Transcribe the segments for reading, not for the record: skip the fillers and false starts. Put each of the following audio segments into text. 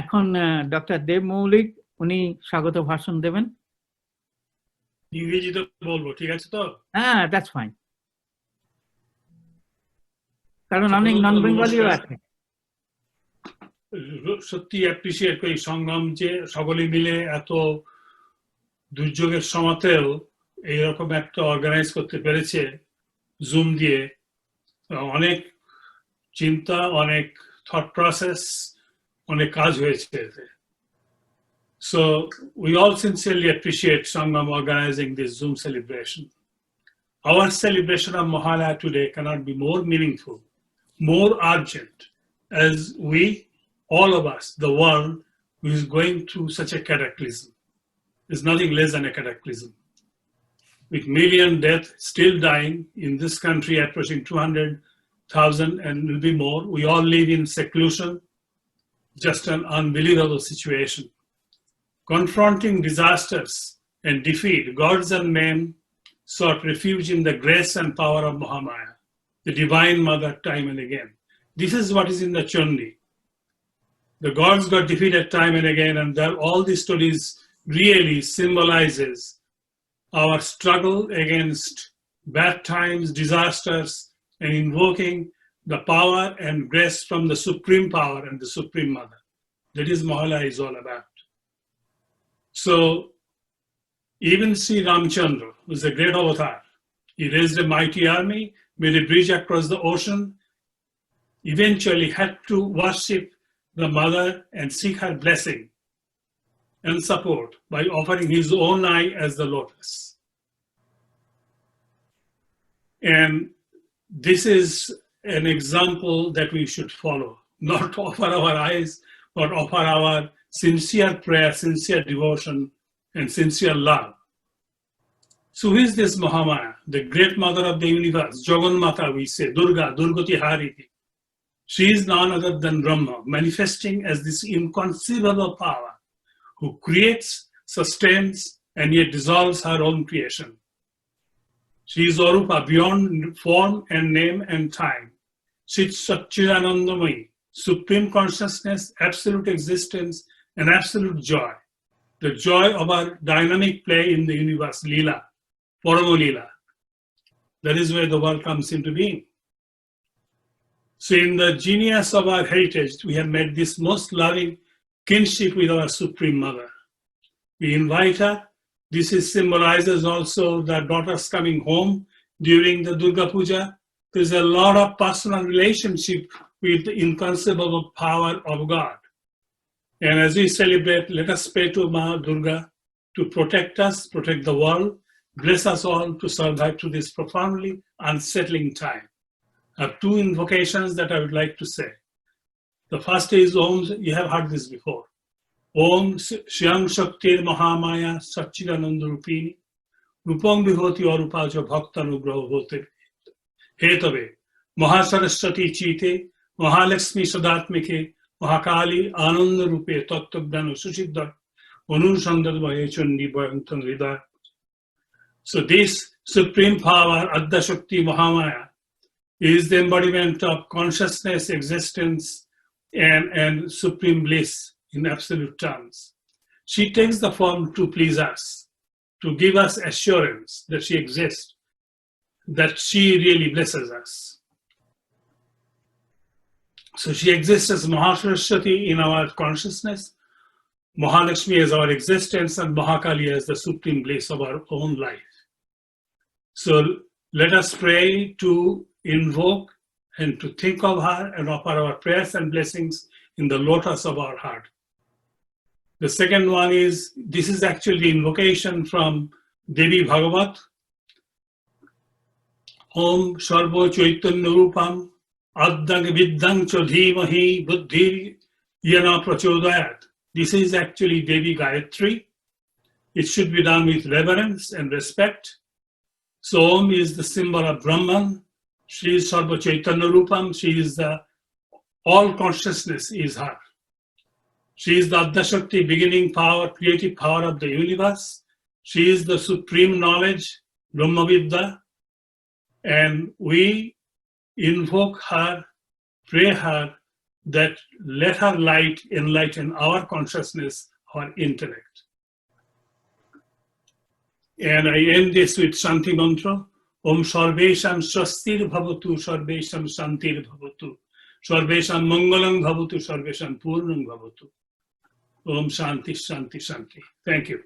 এখন ডক্টর দেব মৌলিক উনি স্বাগত ভাষণ দেবেন। ইংরেজিতে বলবো, ঠিক আছে তো? হ্যাঁ, দ্যাটস ফাইন, কারণ অনেক নন বেঙ্গলিও আছে। সত্যি অ্যাপ্রিসিয়েট করি সংগ্রাম যে সকলে মিলে এত দুর্যোগের সময়তেও এইরকম একটা অর্গানাইজ করতে পেরেছে জুম দিয়ে। অনেক চিন্তা, অনেক থট প্রসেস, অনেক কাজ হয়েছে এতে। So we all sincerely appreciate Sangam organizing this Zoom celebration. Our celebration of Mahalaya today cannot be more meaningful, more urgent, as we, all of us, the world, who is going through such a cataclysm, is nothing less than a cataclysm. With million deaths still dying in this country, approaching 200,000 and will be more, we all live in seclusion, just an unbelievable situation. Confronting disasters and defeat, gods and men sought refuge in the grace and power of Mahamaya, the divine mother, time and again. This is what is in the Chandi. The gods got defeated time and again, and all these stories really symbolizes our struggle against bad times, disasters, and invoking the power and grace from the supreme power and the supreme mother. That is Mahalaya is all about. So even Sri Ramchandra, who is a great avatar, he raised a mighty army, made a bridge across the ocean, eventually had to worship the mother and seek her blessing and support by offering his own eye as the lotus. And this is an example that we should follow, not offer our eyes, but offer our sincere prayer, sincere devotion, and sincere love. So who is this Mahamaya, the great mother of the universe? Jagannatha, we say, Durga, Durgati Hariti. She is none other than Brahma, manifesting as this inconceivable power who creates, sustains, and yet dissolves her own creation. She is Arupa, beyond form and name and time. She is Satchidanandamai, supreme consciousness, absolute existence, and absolute joy. The joy of our dynamic play in the universe, Leela, Paramo Leela. That is where the world comes into being. So in the genius of our heritage, we have made this most loving kinship with our Supreme Mother. We invite her. This is symbolizes also the daughters coming home during the Durga Puja. There's a lot of personal relationship with the inconceivable power of God. And as we celebrate, let us pray to Ma Durga to protect us, protect the world, bless us all to survive through this profoundly unsettling time. I have two invocations that I would like to say. The first is Om, you have heard this before. Om Shyam Shaktir Mahamaya Satchidananda Rupini Rupam Vihoti Arupaja Bhaktanugraha Bhote Hetave Mahasaraswati Chite Mahalakshmi Sadatmike Mahakali Ananda Rupe Tattvagnana Susiddha Anusandar Vahechandi Bhayantan Rida. So this supreme power, Adda Shakti Mahamaya, is the embodiment of consciousness, existence, and supreme bliss in absolute terms. She takes the form to please us, to give us assurance that she exists, that she really blesses us. So she exists as Mahasaraswati in our consciousness, Mahalakshmi as our existence, and Mahakali as the supreme bliss of our own life. So let us pray to invoke and to think of her and offer our prayers and blessings in the lotus of our heart. The second one is, this is actually the invocation from Devi Bhagavat. Om Sarva Chaitanya Rupam Addang Viddang Chodhimahi Buddhi Yana Prachodayat. This is actually Devi Gayatri. It should be done with reverence and respect. So Om is the symbol of Brahman. She is Sarva Chaitanya Rupam. She is the all consciousness is her. She is the Adda Shakti, beginning power, creative power of the universe. She is the supreme knowledge, Brahma Vidya. And we invoke her, pray her, that let her light enlighten our consciousness, our intellect. And I end this with Shanti mantra. Om Sarvesham Swastir Bhavatu, Sarvesham Shantir Bhavatu, Sarvesham Mangalam Bhavatu, Sarvesham Purnam Bhavatu. Om Shanti, Shanti, Shanti. Thank you.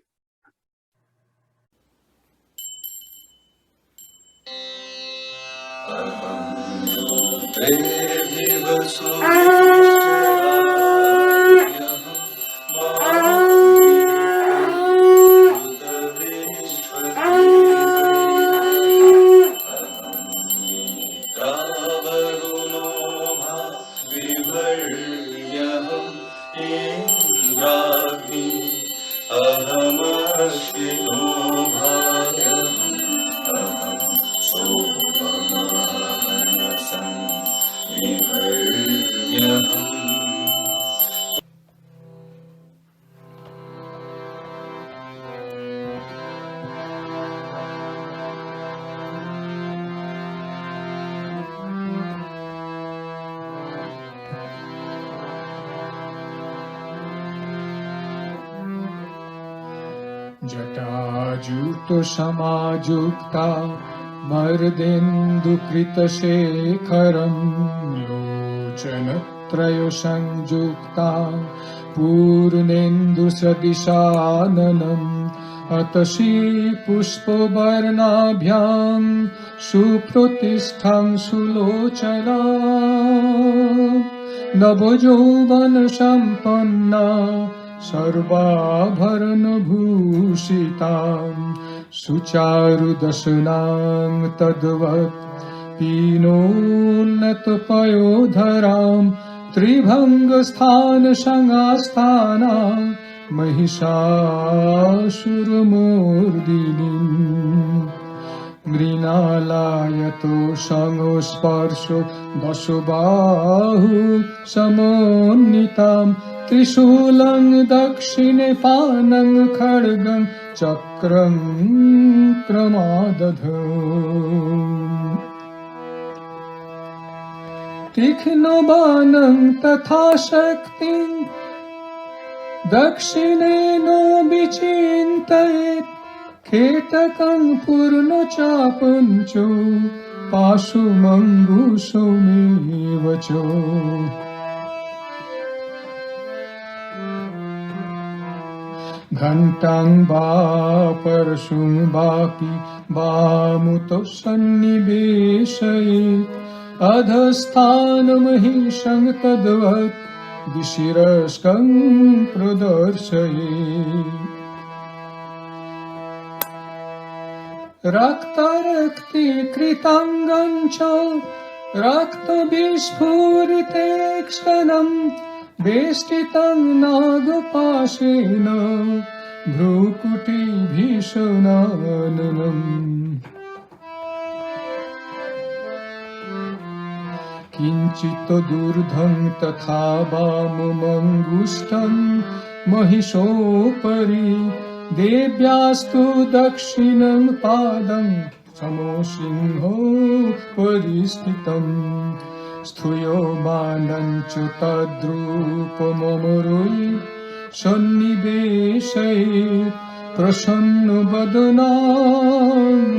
जटाजूट समायुक्ता मर्देन्दुकृतशेखरम् लोचनत्रयो संयुक्ता पूर्णेन्दुसदृशाननम् अतशी पुष्पवर्णाभ्यां सुप्रतिष्ठां सुलोचना नवयौवनसम्पन्ना सर्वाभरणभूषितां सुचारुदशनां तद्वत् पीनोन्नतपयोधरां त्रिभङ्गस्थानसंस्थानां महिषासुरमर्दिनीम् मृणालायतो संस्पर्शो दशबाहु समोन्नितां त्रिशूलं दक्षिणे पानं खड्गं चक्रं क्रमादधौ तीक्ष्णबाणं तथा शक्तिं दक्षिणेन विचिन्तयेत् खेटकं पूर्णचापञ्च पाशुमङ्गुषमेव च घण्टां वा परशुं वापि वामुतो सन्निवेशयेत् अधस्थानमहिषं तद्वत् विशिरस्कं प्रदर्शयेत् रक्तरक्तीकृताङ्गं च रक्तविस्फुरितेक्षणं वेष्टितं नागपाशेन भ्रूकुटिभीषणाननम् किञ्चित् दूर्धं तथा वाममङ्गुष्ठं महिषोपरि देव्यास्तु दक्षिणं पादं समोसिंहो परिस्थितम् स्थूयमानं च तद्रूपममरुयि सन्निवेशयेत् प्रसन्नवदना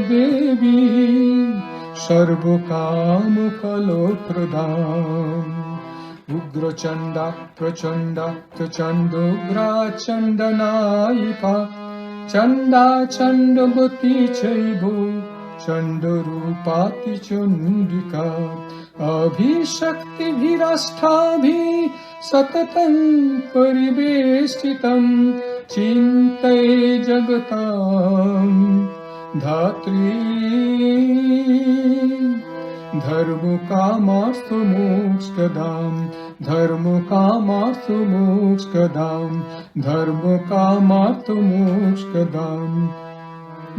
देवी सर्वकामफलप्रदाम् उग्रचण्डा प्रचण्डा प्रचण्डोग्रा चण्डनायिका चण्डा चण्डवती चैव चण्डरूपाति चण्डिका अभिशक्तिभिराष्टाभिः सततं परिवेष्टितं चिन्तये जगतां धात्री धर्मकामार्थमोक्षदां धर्मकामार्थमोक्षदां धर्मकामार्थमोक्षदां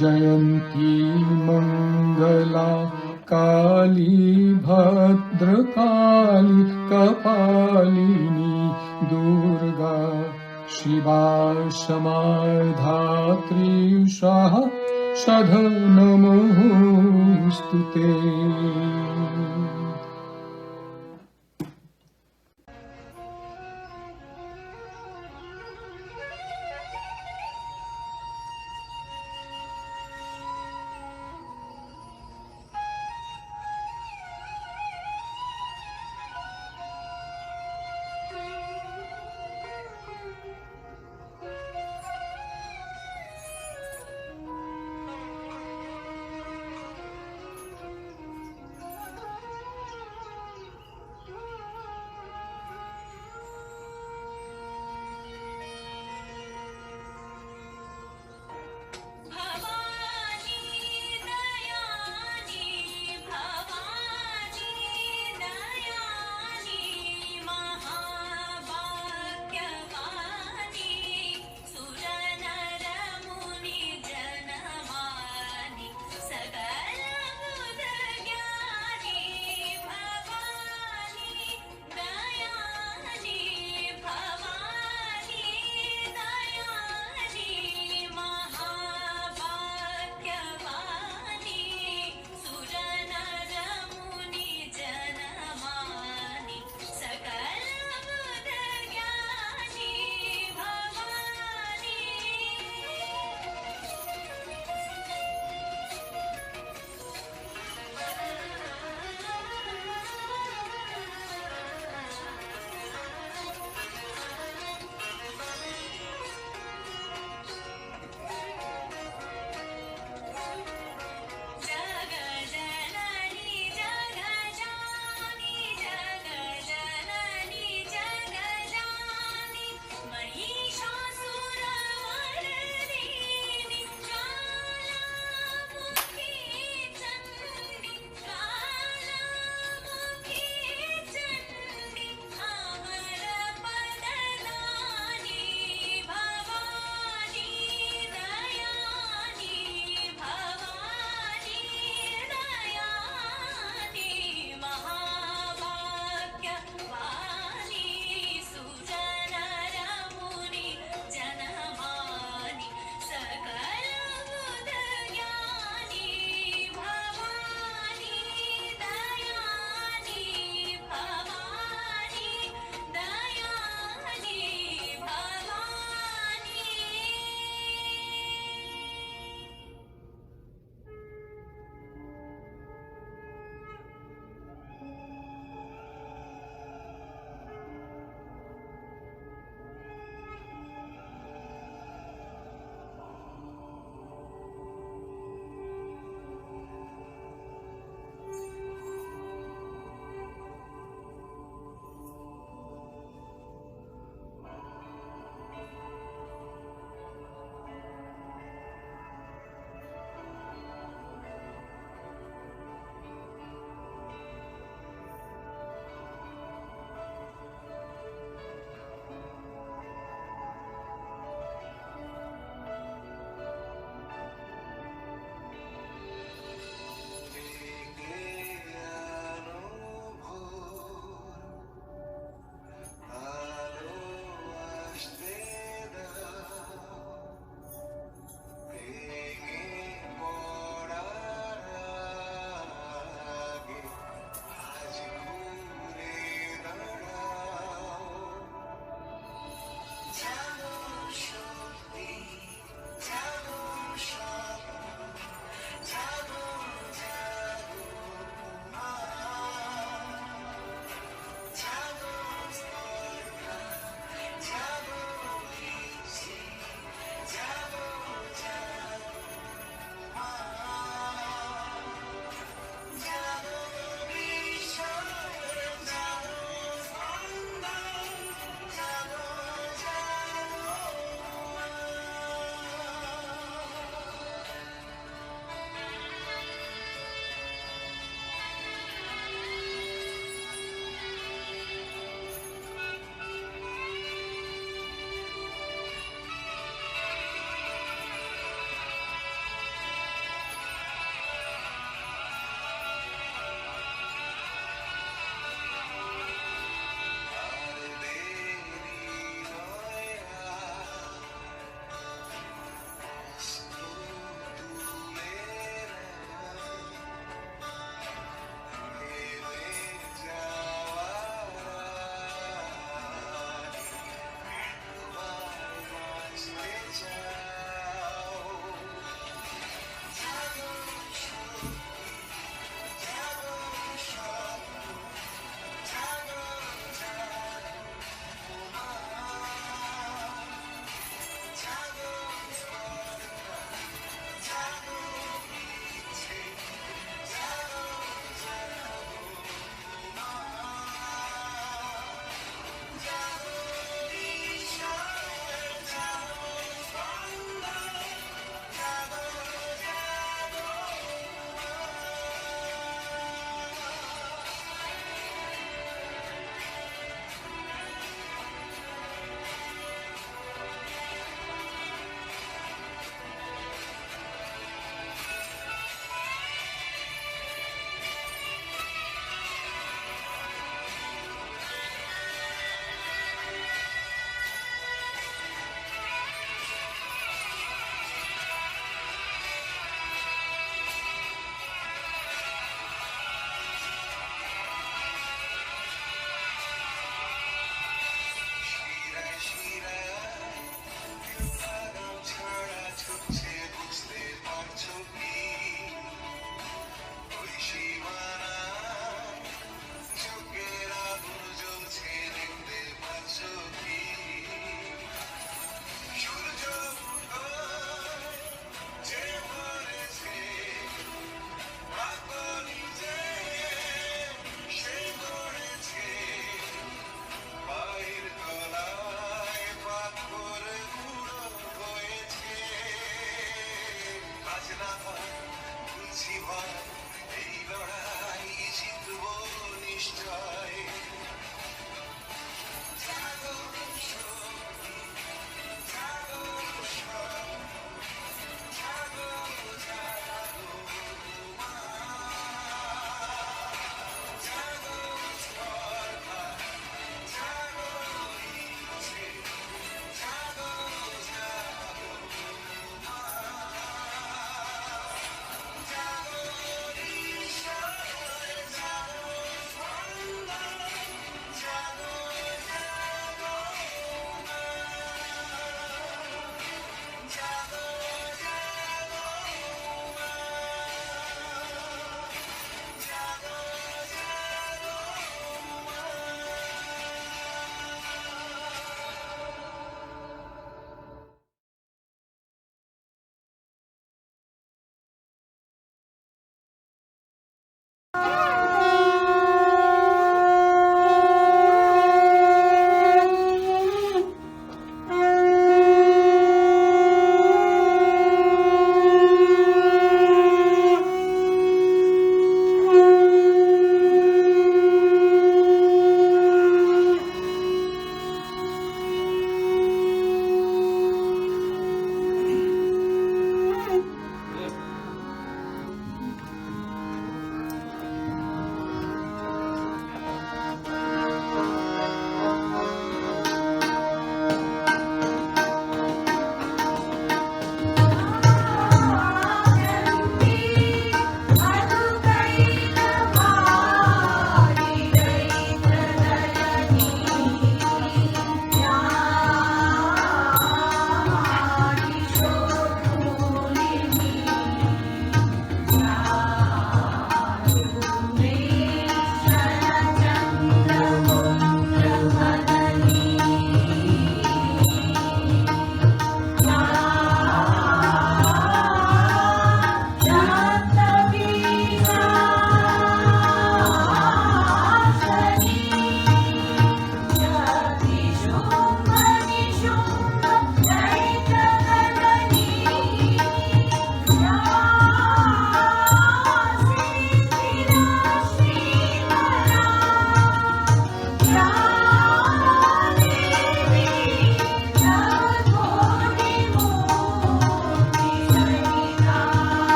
जयन्ती मङ्गला काली भद्रकाली कपालिनी दुर्गा शिवा समाधात्री स्वाहा सदा नमोस्तुते।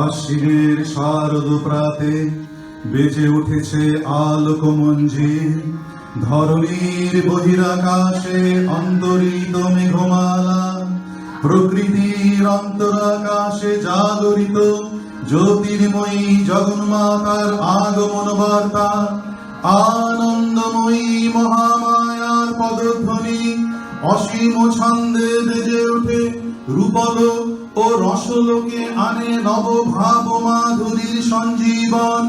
আশ্বিনের শারদ প্রাতে বেজে উঠেছে আলোকমঞ্জির, ধরণীর বহিরাকাশে অন্তরিত মেঘমালা, প্রকৃতির অন্তরাকাশে জাগরিত জ্যোতির্ময়ী জগন্মাতার আগমন বার্তা, আনন্দময়ী মহামায়ার পদধ্বনি অসীম ছন্দে বেজে ওঠে, রূপল ও রসলোকে আনে নবভাব মাধুরীর সঞ্জীবন।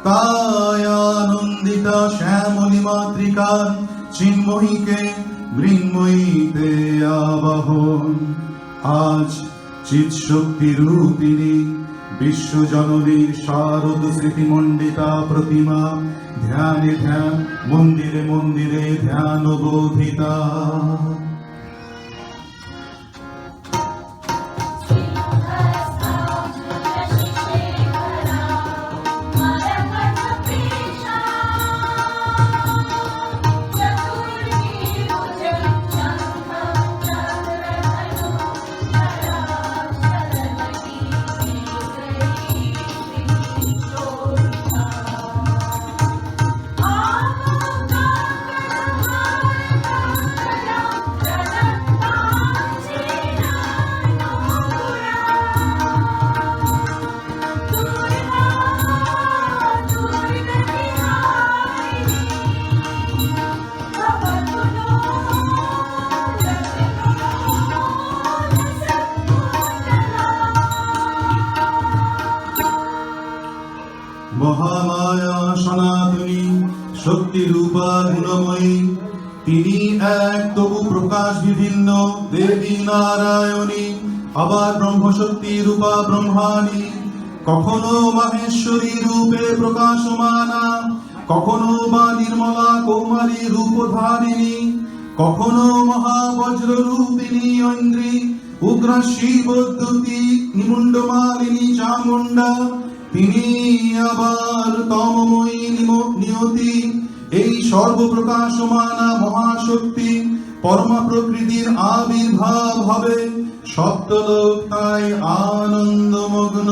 তাই আনন্দিতা শ্যামলী মাতৃকার চিন্ময়ীকে মৃন্ময়ীতে আবাহন। আজ চিৎশক্তি রূপিণী বিশ্বজননীর শারদ স্মৃতিমণ্ডিতা প্রতিমা ধ্যানে ধ্যান, মন্দিরে মন্দিরে ধ্যান বোধিতা। মহামায়া সনাতনী শক্তি রূপা গুণময়ী, তিনি এক তবু প্রকাশ বিভিন্ন দেবী নারায়ণী, আবার ব্রহ্মশক্তি রূপা ব্রহ্মাণী, কখনো মাহেশ্বরী রূপে প্রকাশমানা, কখনো বা নির্মলা কৌমারী রূপধারিণী, কখনো মহাবজ্র রূপিণী ঐন্দ্রী, উগ্র শিবদ্যুতি নিমুণ্ডমালিনী চামুণ্ডা, তিনি আবার তমময়ী নিয়তি, এই সর্বপ্রকাশমানা মহাশক্তি পরমা প্রকৃতির আবির্ভাব হবে, সপ্তলোক তাই আনন্দমগ্ন।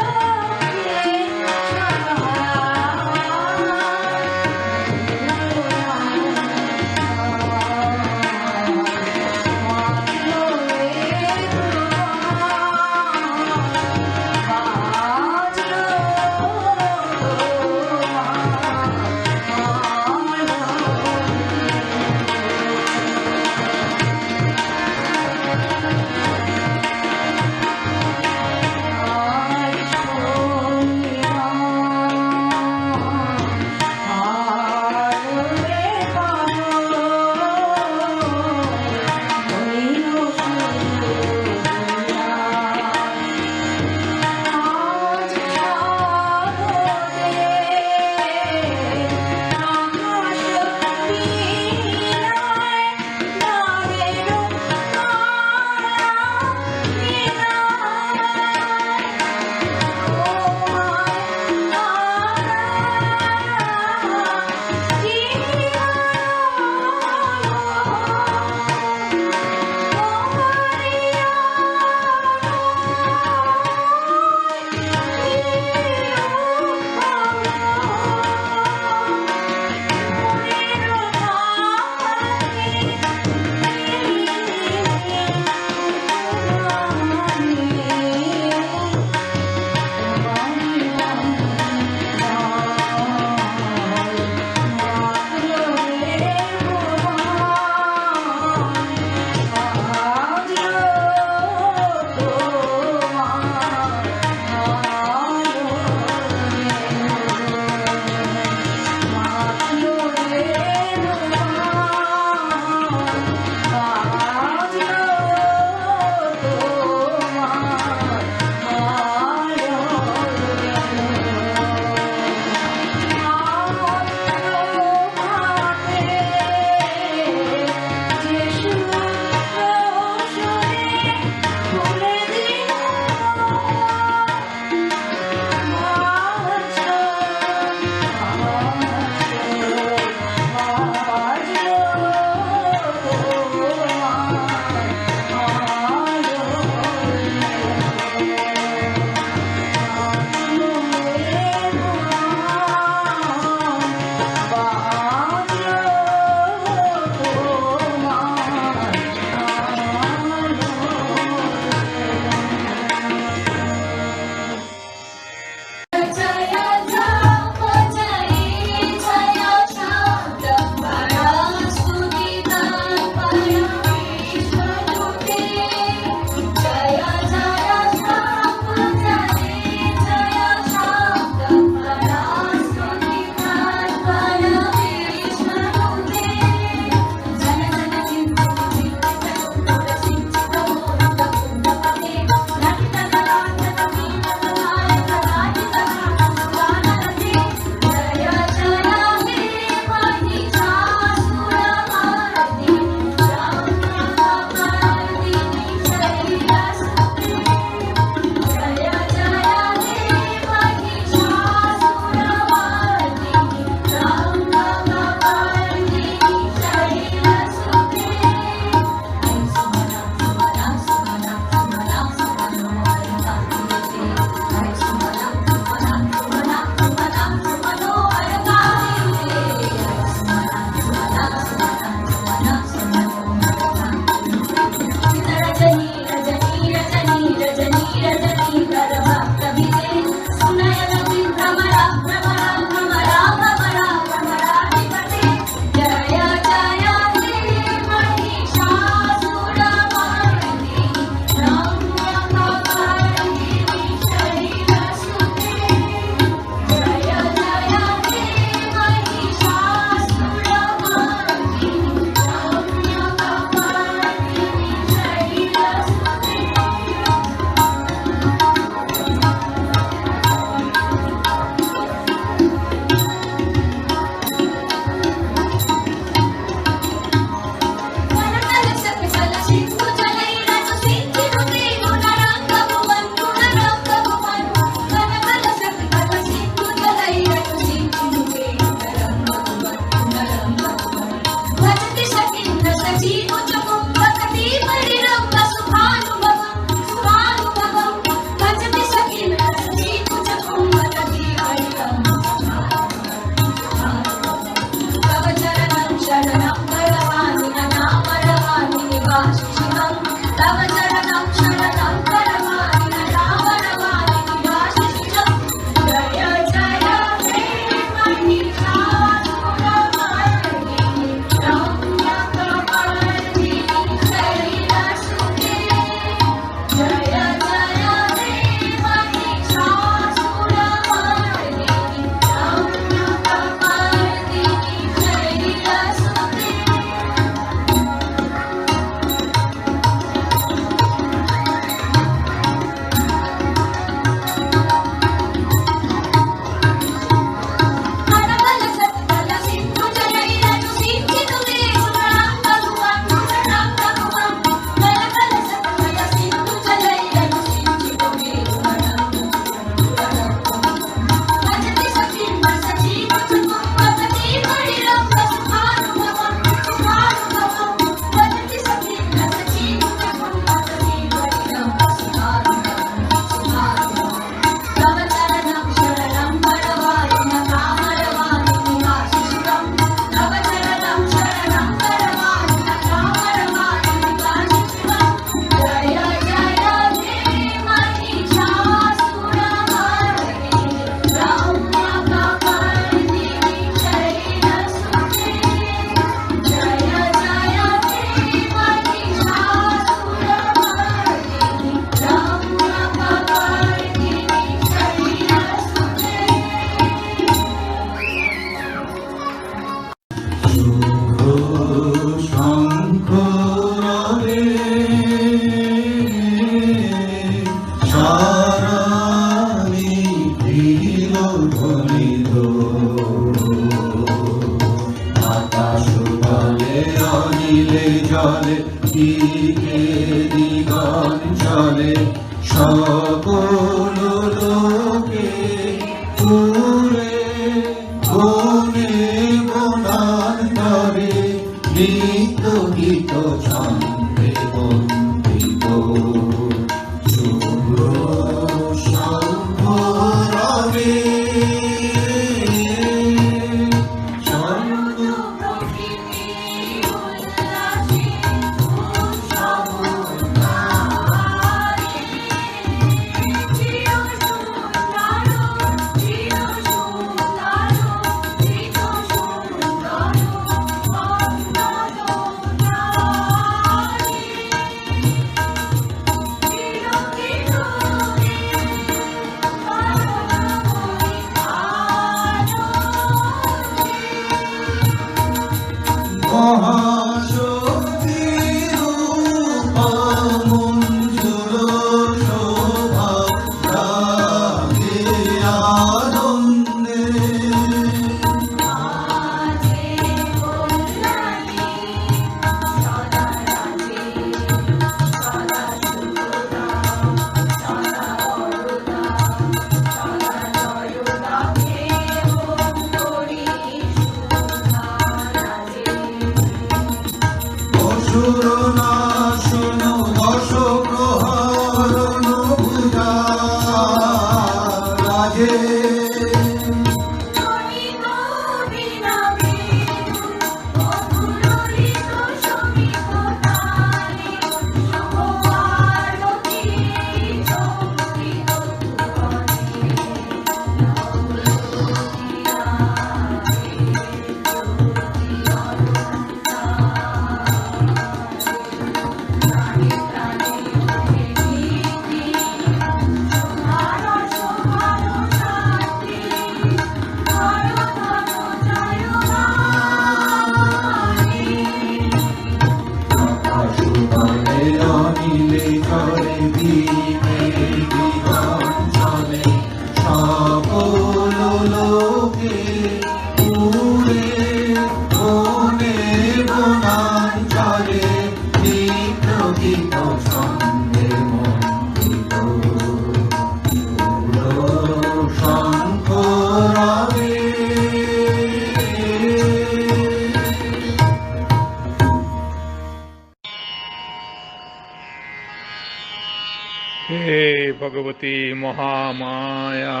হে ভগবতী মহামায়া,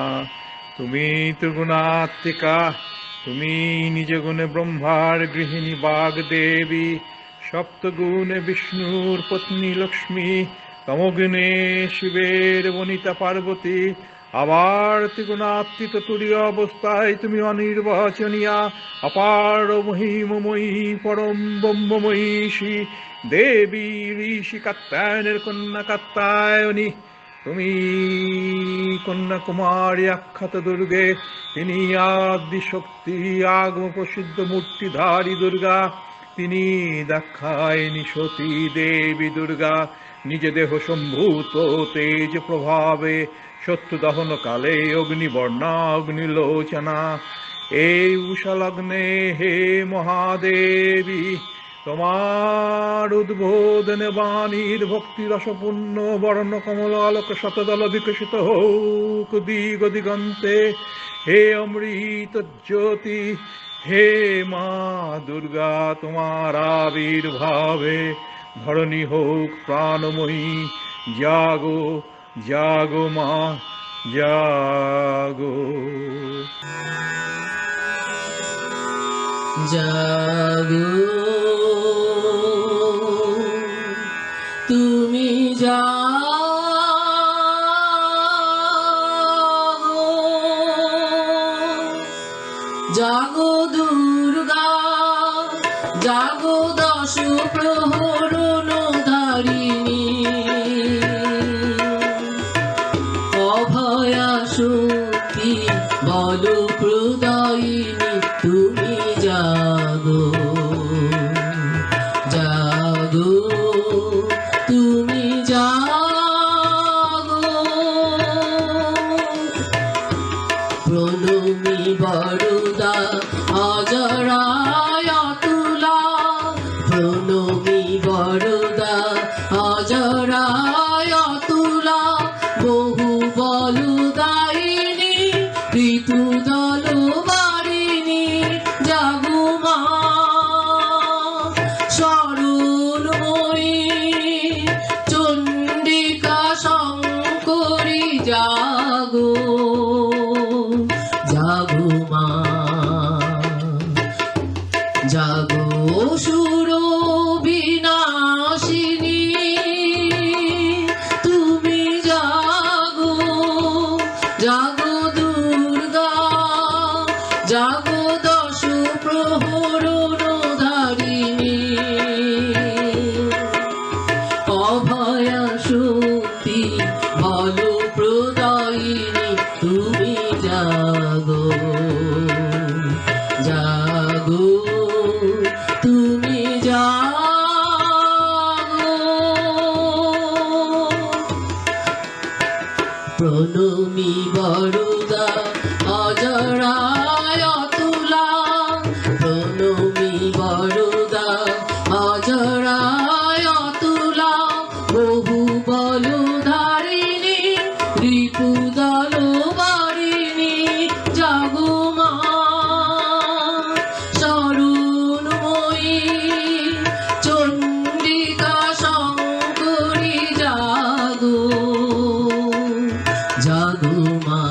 তুমি ত্রিগুণাত্মিকা, তুমি নিজ গুণে ব্রহ্মার গৃহিণী বাগদেবী, সপ্তগুণে বিষ্ণুর পত্নী লক্ষ্মী, তমগুণে শিবের বনিতা পার্বতী, আবার ত্রিগুণাত্মিক তুরীয় অবস্থায় তুমি অনির্বাচনীয়া, অপার মহিমময়ী পরম ব্রহ্মময়ী শ্রী দেবী ঋষি কাত্যায়নের কন্যা কাত্যায়নী। তুমি কন্যা কুমারী আখ্যাত দুর্গে, তিনি আদি শক্তি আগম প্রসিদ্ধ মূর্তিধারী দুর্গা, তিনি দাক্ষায়ণী সতী দেবী দুর্গা, নিজ দেহ সম্ভূত তেজ প্রভাবে শত্রু দহন কালে অগ্নিবর্ণা অগ্নিলোচনা। এই উষা লগ্নে হে মহাদেবী, তোমার উদ্বোধনে বাণীর ভক্তি রসপূর্ণ বর্ণ কমল আলোক শতদল বিকশিত হোক দিগ দিগন্তে। হে অমৃত জ্যোতি, হে মা দুর্গা, তোমার আবির্ভাবে ধরণী হোক প্রাণময়ী। জাগো জাগো মা জাগো। জাগো তুমি জাগো, জাগো দুর্গা, জাগো দশ প্রহরণ ধারিণী, অভয়া শক্তি বল প্রদায়িনী, তুমি জাগো জাগো তুমি জাগো। প্রণমী বরদা অজরায় অতুলা, প্রণমী বরদা অজরায় অতুলা, বহু বলদায়িনী ঋতু দল বারিণী, জাগো মা শরণময়ী চণ্ডিকা শঙ্করী, জাগো জাগো মা জাগো অসুর বিনাশিনী, তুমি জাগো জাগো দুর্গা, জাগো দশ প্রহরণ ধারিণী, অভয়া শক্তি বল প্রদায়িনী, তুমি জাগো জাগো তুমি জাগো। প্রণমী বরদা অজরায় অতুলা, প্রণমী বরদা অজরায় অতুলা, বহু বলধারিণী রিপু দল বারিণী, জাগো মা শরণময়ী চণ্ডিকা শঙ্করী, জাগো জাগো মা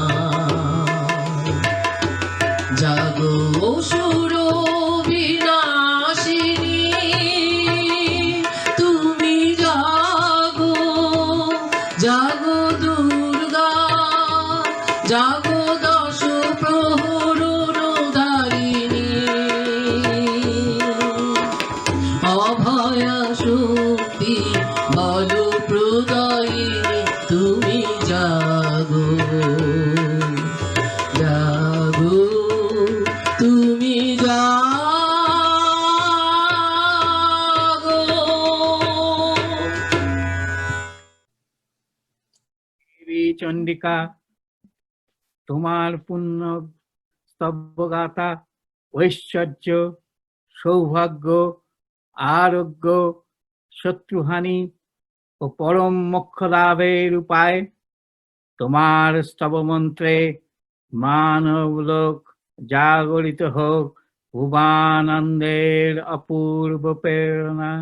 জাগো অসুর বিনাশিনী, তুমি জাগো জাগো দুর্গা, জাগো দশ প্রহরণ ধারিণী, অভয়া শক্তি বল প্রদায়িনী, তুমি জাগো জাগো তুমি জাগো। দেবী চণ্ডিকা, তোমার পুণ্য স্তবগাথা ঐশ্বর্য সৌভাগ্য আরোগ্য শত্রুহানি ও পরম মোক্ষ লাভের উপায়। তোমার স্তবমন্ত্রে মানবলোক জাগরিত হোক ভুবানন্দের অপূর্ব প্রেরণা।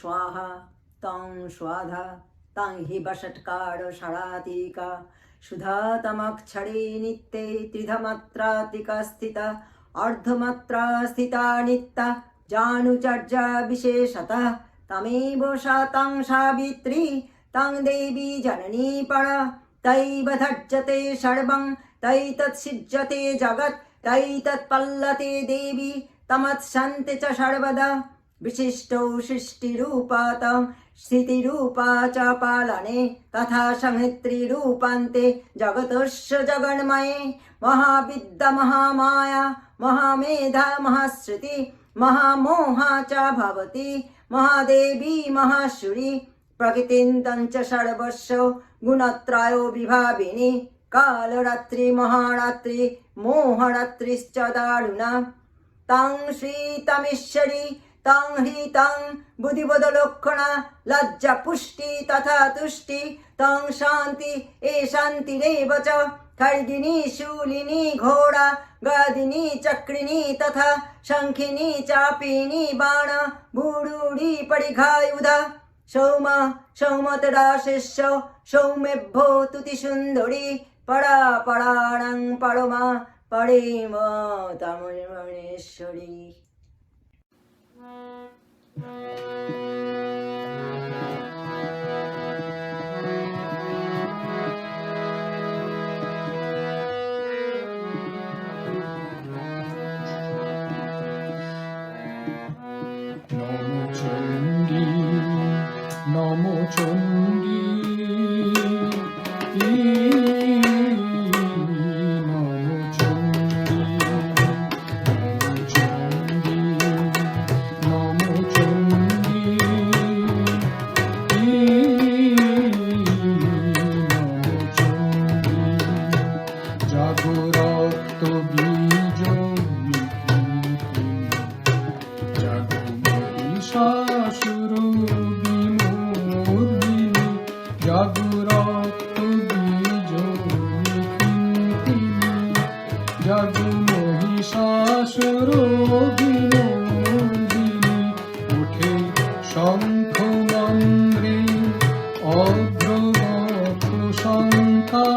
स्वाहा तं स्वाधा तं हि वषट्कार षडातिका सुधातमक्षरे नित्ये त्रिधमात्रातिका स्थिता अर्धमात्रा स्थिता नित्या जानुचर्या विशेषतः तमेव सा तं सावित्री तं देवी जननी परा तैव धज्जते सर्वं तैतत्सिज्यते जगत् तैतत्पल्लते देवी तमत्सन्ति च सर्वदा विशिष्टौ सृष्टिरूपातं स्थितिरूपा च पालने तथा संहृत्रिरूपान्ते जगतस्य जगन्मये महाविद्या महामाया महामेधा महाश्रुति महामोहा च भवति महादेवी महाशुरी प्रकृतिं च सर्वस्व गुणत्रयो विभाविनी कालरात्रि महारात्रि मोहरात्रिश्च दारुणा तं श्रीतमीश्वरी तं ह्रीतं बुद्धिबोधलक्षणा लज्जा पुष्टि तथा तुष्टि तं शान्ति ए शान्तिरेव च खड्गिनी शूलिनी घोड़ा गदिनी चक्रिणी तथा शंखिनी चापिनी बाण भूडूढी परिघायुधा सौम सौमतराशिष्य सौमेभ्यो तुति सुन्दरी परा पराणं परमा परेम तमणेश्वरी। নমো চণ্ডী নমো চণ্ডী নমো চণ্ডী নমো চণ্ডী জাগরক্ত বীজ জাগো মহিষাসুর জাগরক্ত বীজ জাগো মহিষাসুর বিনোদিনী উঠে শঙ্খ মন্দ্রে অগ্রবক্ষ শঙ্কা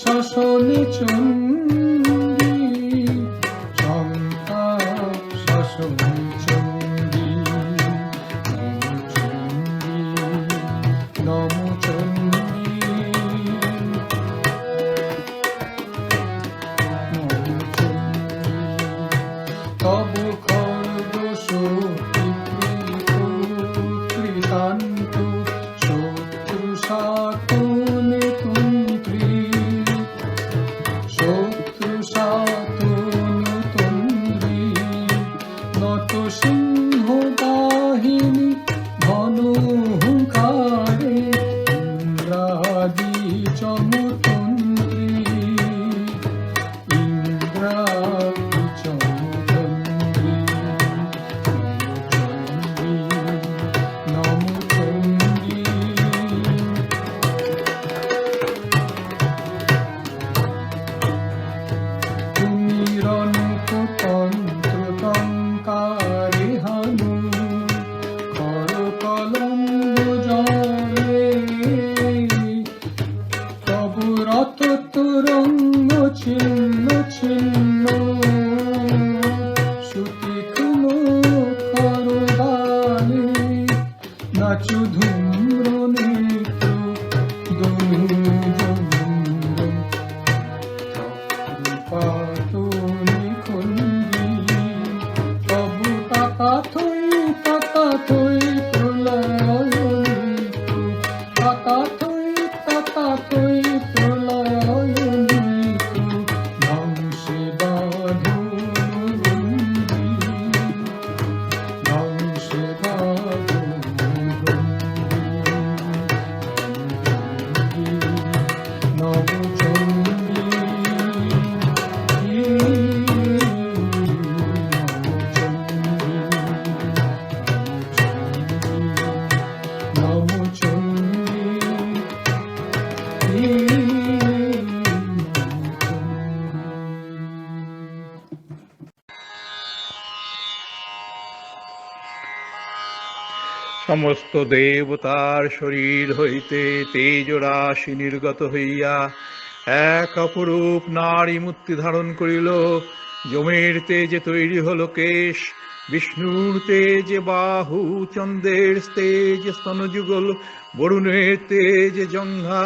শশনে চণ্ডী শঙ্কা শশনে চণ্ডী নমো চণ্ডী নমো চণ্ডী তব খর্গ কৃতান্ত শত্রু শাতনে তন্ত্রী শত্রু শাতন তন্ত্রী নত সিংহ বাহিনী ধনুকারে ইন্দ্রাদি চমতন্ত্রী ইন্দ্রাদি চমতন্ত্রী নমো চণ্ডী তুমি রণকতন্ত্র টঙ্কারে হানু কলম্ব জলে তবু রত তুরঙ্গ ছিন্ন ছিন্ন সুতীক্ষ্ণ করবালে নাচু ধূম্র নেত্র পাতনি খন্ডী তবু তাকাথই তাকাথই তাকাথই প্রলয়নি ধ্বংসে বাধুবন্দী ধ্বংসে বাধুবন্দী নব চণ্ডী নমো চণ্ডী সমস্ত দেবতার শরীর হইতে তেজ রাশি নির্গত হইয়া এক অপরূপ নারী মূর্তি ধারণ করিল। যমের তেজে তৈরি হল কেশ, বিষ্ণুর তেজে বাহু, চন্দ্রের তেজ স্তনযুগল, বরুণের তেজে জঙ্ঘা,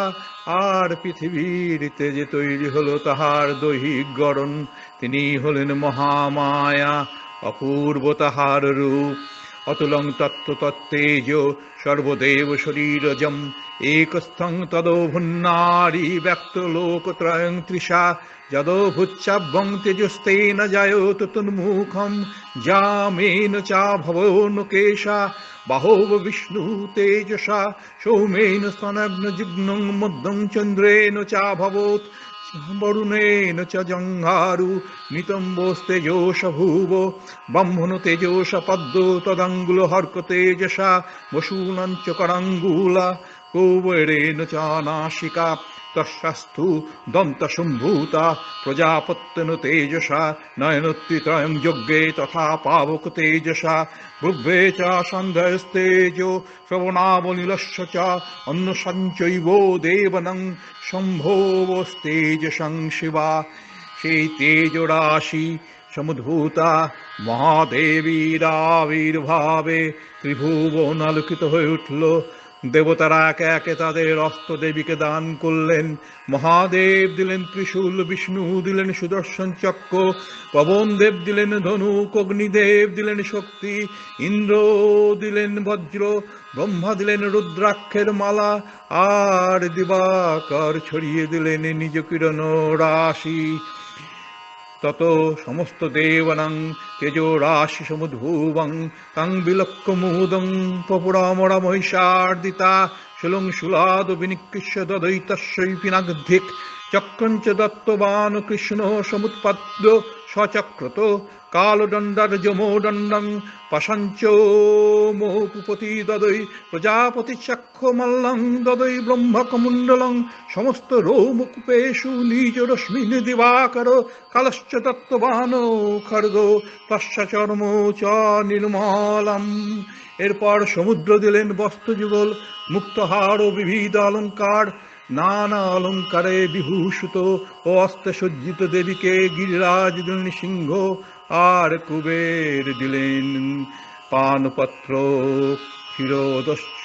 আর পৃথিবীর তেজে তৈরি হল তাহার দৈহিক গড়ন। তিনি হলেন মহামায়া, অপূর্ব তাহার রূপ। অতুলং তত্ত্বতত্তেজ সর্বদেব শরীরজম একস্থং তদোভুন্নারী ব্যক্তলোকত্রয়ং তৃষা যদোভুচ্ছাভ্যং তেজস্তেন জায়ত তন্মুখম জামেন চাভবন কেশা বাহব বিষ্ণু তেজসা সৌমেন স্তনগ্ন যুগ্নং মধ্যং চন্দ্রেণ চাভবত বরুণেন চ জঙ্ঘারু নিতম্বস্তেজোষ ভুব ব্রহ্মণ তেজোষ পদ্ম তদাঙ্গুল হর্ক তেজসা বসূনাঞ্চ করাঙ্গুলা কৌবরেণ চ নাসিকা তস্যাস্তু দন্তসম্ভূতা প্রজাপত্যন তেজসা নয়নোত্তিত্রয়ং যজ্ঞে তথা পাবক তেজসা বুভ্যে চ সন্ধ্যস্তেজো শ্রবণাবনীলস্য চ অন্নসঞ্চৈব দেবনং সম্ভোবস্তেজসং শিবা। সেই তেজরাশি সমুদ্ভূতা মহাদেবীর আবির্ভাবে ত্রিভুবন আলোকিত হয়ে উঠল। দেবতারা একে একে তাদের অস্ত্র দেবীকে দান করলেন। মহাদেব দিলেন ত্রিশূল, বিষ্ণু দিলেন সুদর্শন চক্র, পবন দেব দিলেন ধনুক, অগ্নিদেব দিলেন শক্তি, ইন্দ্র দিলেন বজ্র, ব্রহ্মা দিলেন রুদ্রাক্ষের মালা, আর দিবাকর ছড়িয়ে দিলেন নিজ কিরণ রাশি। তত সমস্ত দেবানাং তেজো রাশি সমুদ্ভুবং তাং বিলক্ষ মুহুদং পপুরামরা মহিষার্দিতা শুলং শুলাদ বিনিকৃষ্য দদৈতস্যৈ পিনাগধিক চক্রঞ্চ দত্তবান কৃষ্ণ সমুৎপদ্য সচক্রত কালদণ্ডার্যমোদণ্ডং পাশাঞ্চ মোপুপতি দদৈ প্রজাপতি চক্ষ মল্লং দদৈ ব্রহ্মকমণ্ডলং সমস্ত রৌমকূপেষু নিজ রশ্মিন দিবাকর কালশ্চ দত্তবান খর্গ তস্য চর্ম চ নির্মলম। এরপর সমুদ্র দিলেন বস্ত্রযুগল, মুক্তহার ও বিবিধ অলঙ্কার, নানা অলঙ্কারে বিভূষিত ও অস্ত্রে সজ্জিত দেবীকে গিরিরাজ দিলেন সিংহ, আর কুবের দিলেন পানপত্র ক্ষীরোদস্য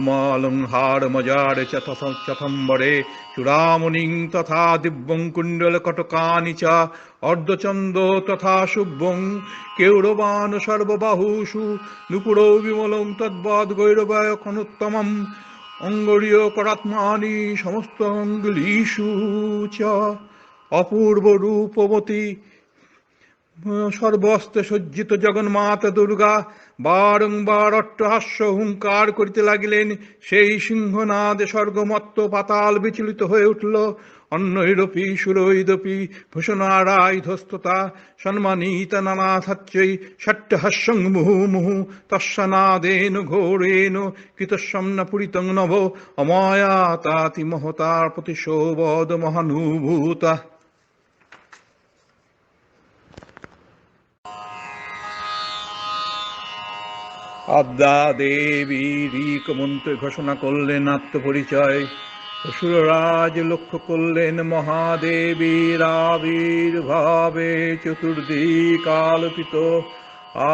মালংহার মজার চথম্বরে চূড়ামণিং তথা দিব্যং কুণ্ডল কটকানি চ অর্ধচন্দ তথা শুভ্যং কেৌরবান সর্ববাহুষু নুপুরো বিমলং তদ্বদ গৈরবায় খনুত্তমম অঙ্গরীয় করাত্মানি সমস্ত অঙ্গুলীষু চ অপূর্ব রূপবতী সর্বস্ত্রে সজ্জিত জগন্মাতা দুর্গা বারংবার অট্টহাস্য হুঙ্কার করিতে লাগিলেন। সেই সিংহনাদে স্বর্গমত্ত পাতাল বিচলিত হয়ে উঠল। অন্নৈরপি সুরৈদপি ভূষণারাইধস্ততা সম্মানিত নানাথাচ্যৈ ষট্টহাস্যং মুহুর্মুহু তস্যনাদেন ঘোরেণ কৃতস্বম্ন পুরিতং নভ অময়া তাতি মহতার প্রতিশোবদ মহানুভূতা। আদ্যা দেবী ঋক মন্ত্রে ঘোষণা করলেন আত্মপরিচয়। অসুররাজ লক্ষ্য করলেন মহাদেবীর আবির্ভাবে চতুর্দিক আলোকিত,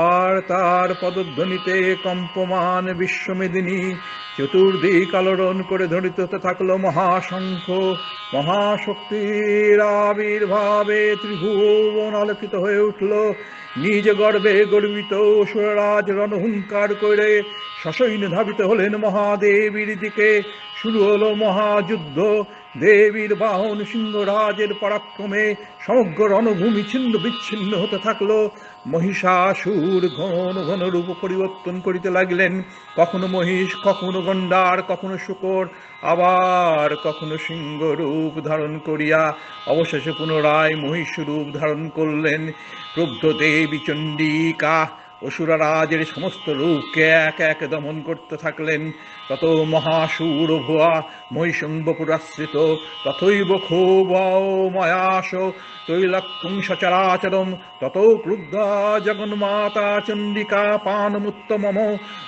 আর তার পদধ্বনিতে কম্পমান বিশ্বমেদিনী চতুর্দিক আলোড়ন করে ধরিত থাকলো মহাশঙ্খ। মহাশক্তির আবির্ভাবে ত্রিভুবন আলোকিত হয়ে উঠল। নিজ গর্বে গর্বিত অসুররাজ রণহুঙ্কার করে সসৈন্য ধাবিত হলেন মহাদেবীর দিকে। শুরু হলো মহাযুদ্ধ। দেবীর বাহন সিংহরাজের পরাক্রমে সমগ্র রণভূমি ছিন্ন বিচ্ছিন্ন হতে থাকলো। মহিষাসুর ঘন ঘন রূপ পরিবর্তন করিতে লাগলেন, কখনো মহিষ, কখনো গন্ডার, কখনো শূকর, আবার কখনো সিংহ রূপ ধারণ করিয়া অবশেষে পুনরায় মহিষ রূপ ধারণ করলেন। ক্রুদ্ধ দেবী চণ্ডিকা অসুররাজের সমস্ত রূপকে এক এক দমন করতে থাকলেন। তত মহাসুর ভুয়া মহিষম্বপুরাশ্রিত তথৈব ক্ষোভময়াস তৈলক্ষ্যং সচরাচরম তত ক্রুদ্ধা জগন্মাতা চণ্ডিকা পানমুত্তমম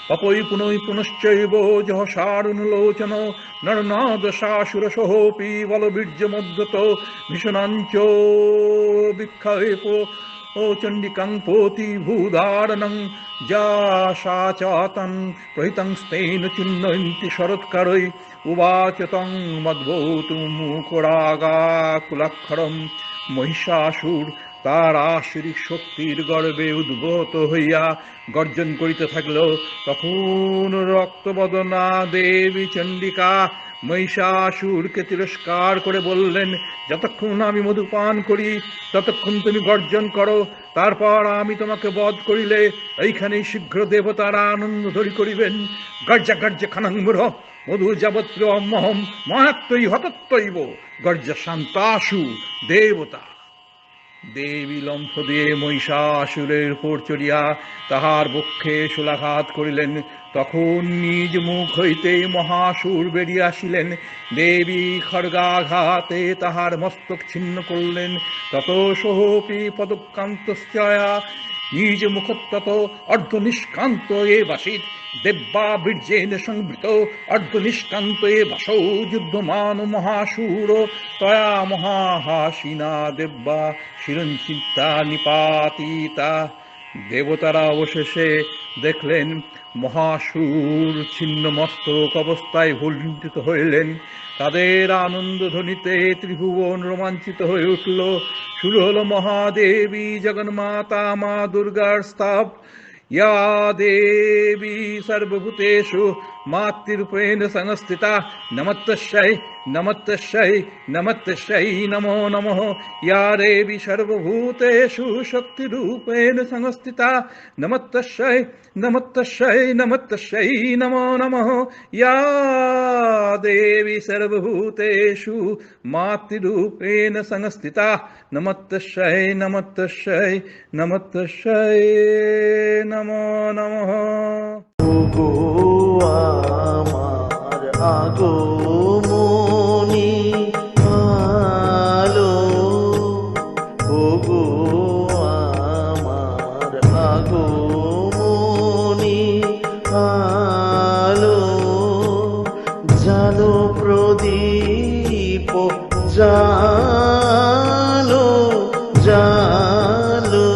তপৈ পুনৈ পুনশ্চৈব জহসারুণলোচন নরনাদশাসুরসহোপি বলবীর্যমদ্যত ভীষণাঞ্চ বিক্ষেপ ও চণ্ডিকাং পোতি ভূদারণং যা সাচাতং প্রহিতং স্তেন চিহ্নয়ন্তি শরৎকারৈ উবাচ তং মদ্ভূতু মুকুরাগাকুলাক্ষরম। মহিষাসুর তার আসুরিক শক্তির গর্বে উদ্ভূত হইয়া গর্জন করিতে থাকল। তখন রক্তবদনা দেবী চণ্ডিকা মহিষাসুরকে তিরস্কার করে বললেন, যতক্ষণ আমি মধুপান করি ততক্ষণ তুমি গর্জন করো, তারপর আমি তোমাকে বধ করিলে এইখানেই শীঘ্র দেবতারা আনন্দ ধরি করিবেন। গর্জা গর্জা খানাঙ্গুর মধু যাবত্র অহম মহাত্মই হতত্বৈব গর্জা শান্তাসু দেবতা। দেবী লম্ফ দিয়ে মহিষাসুরের উপর চড়িয়া তাহার বক্ষে শূলাঘাত করিলেন। তখন নিজ মুখ হইতে মহাসুর বেরিয়ে আসিলেন, দেবী খড়গাঘাতে তাহার মস্তক ছিন্ন করলেন। তত সোহপি পদকান্তশ্চয়া নিজ মুখত্তত অর্ধনিষ্কান্ত এ বাসিত দেব্যা বীর্যেন সংবৃত অর্ধনিষ্কান্ত এ বাসৌ যুদ্ধমান মহাসুর তয়া মহাহাসিনা দেব্যা শিরঞ্চিতা নিপাতিতা। দেবতারা অবশেষে দেখলেন মহাসুর ছিন্ন মস্তক অবস্থায় ভুলুণ্ঠিত হইলেন। তাদের আনন্দ ধ্বনিতে ত্রিভুবন রোমাঞ্চিত হয়ে উঠল। শুরু হলো মহাদেবী জগন্মাতা মা দুর্গার স্তাব। या देवी सर्वभूतेषु मातृरूपेण संस्थिता नमस्तस्यै नमस्तस्यै नमस्तस्यै नमो नमः। या देवी सर्वभूतेषु शक्तिरूपेण संस्थिता नमस्तस्यै नमस्तस्यै नमस्तस्यै नमो नमः। या देवी सर्वभूतेषु मातृरूपेण संस्थिता नमस्तस्यै नमस्तस्यै नमस्तस्यै नमो नमः। ওগো আমার আগমনী আলো, ওগো আমার আগমনী আলো, জালো প্রদীপ জালো জালো,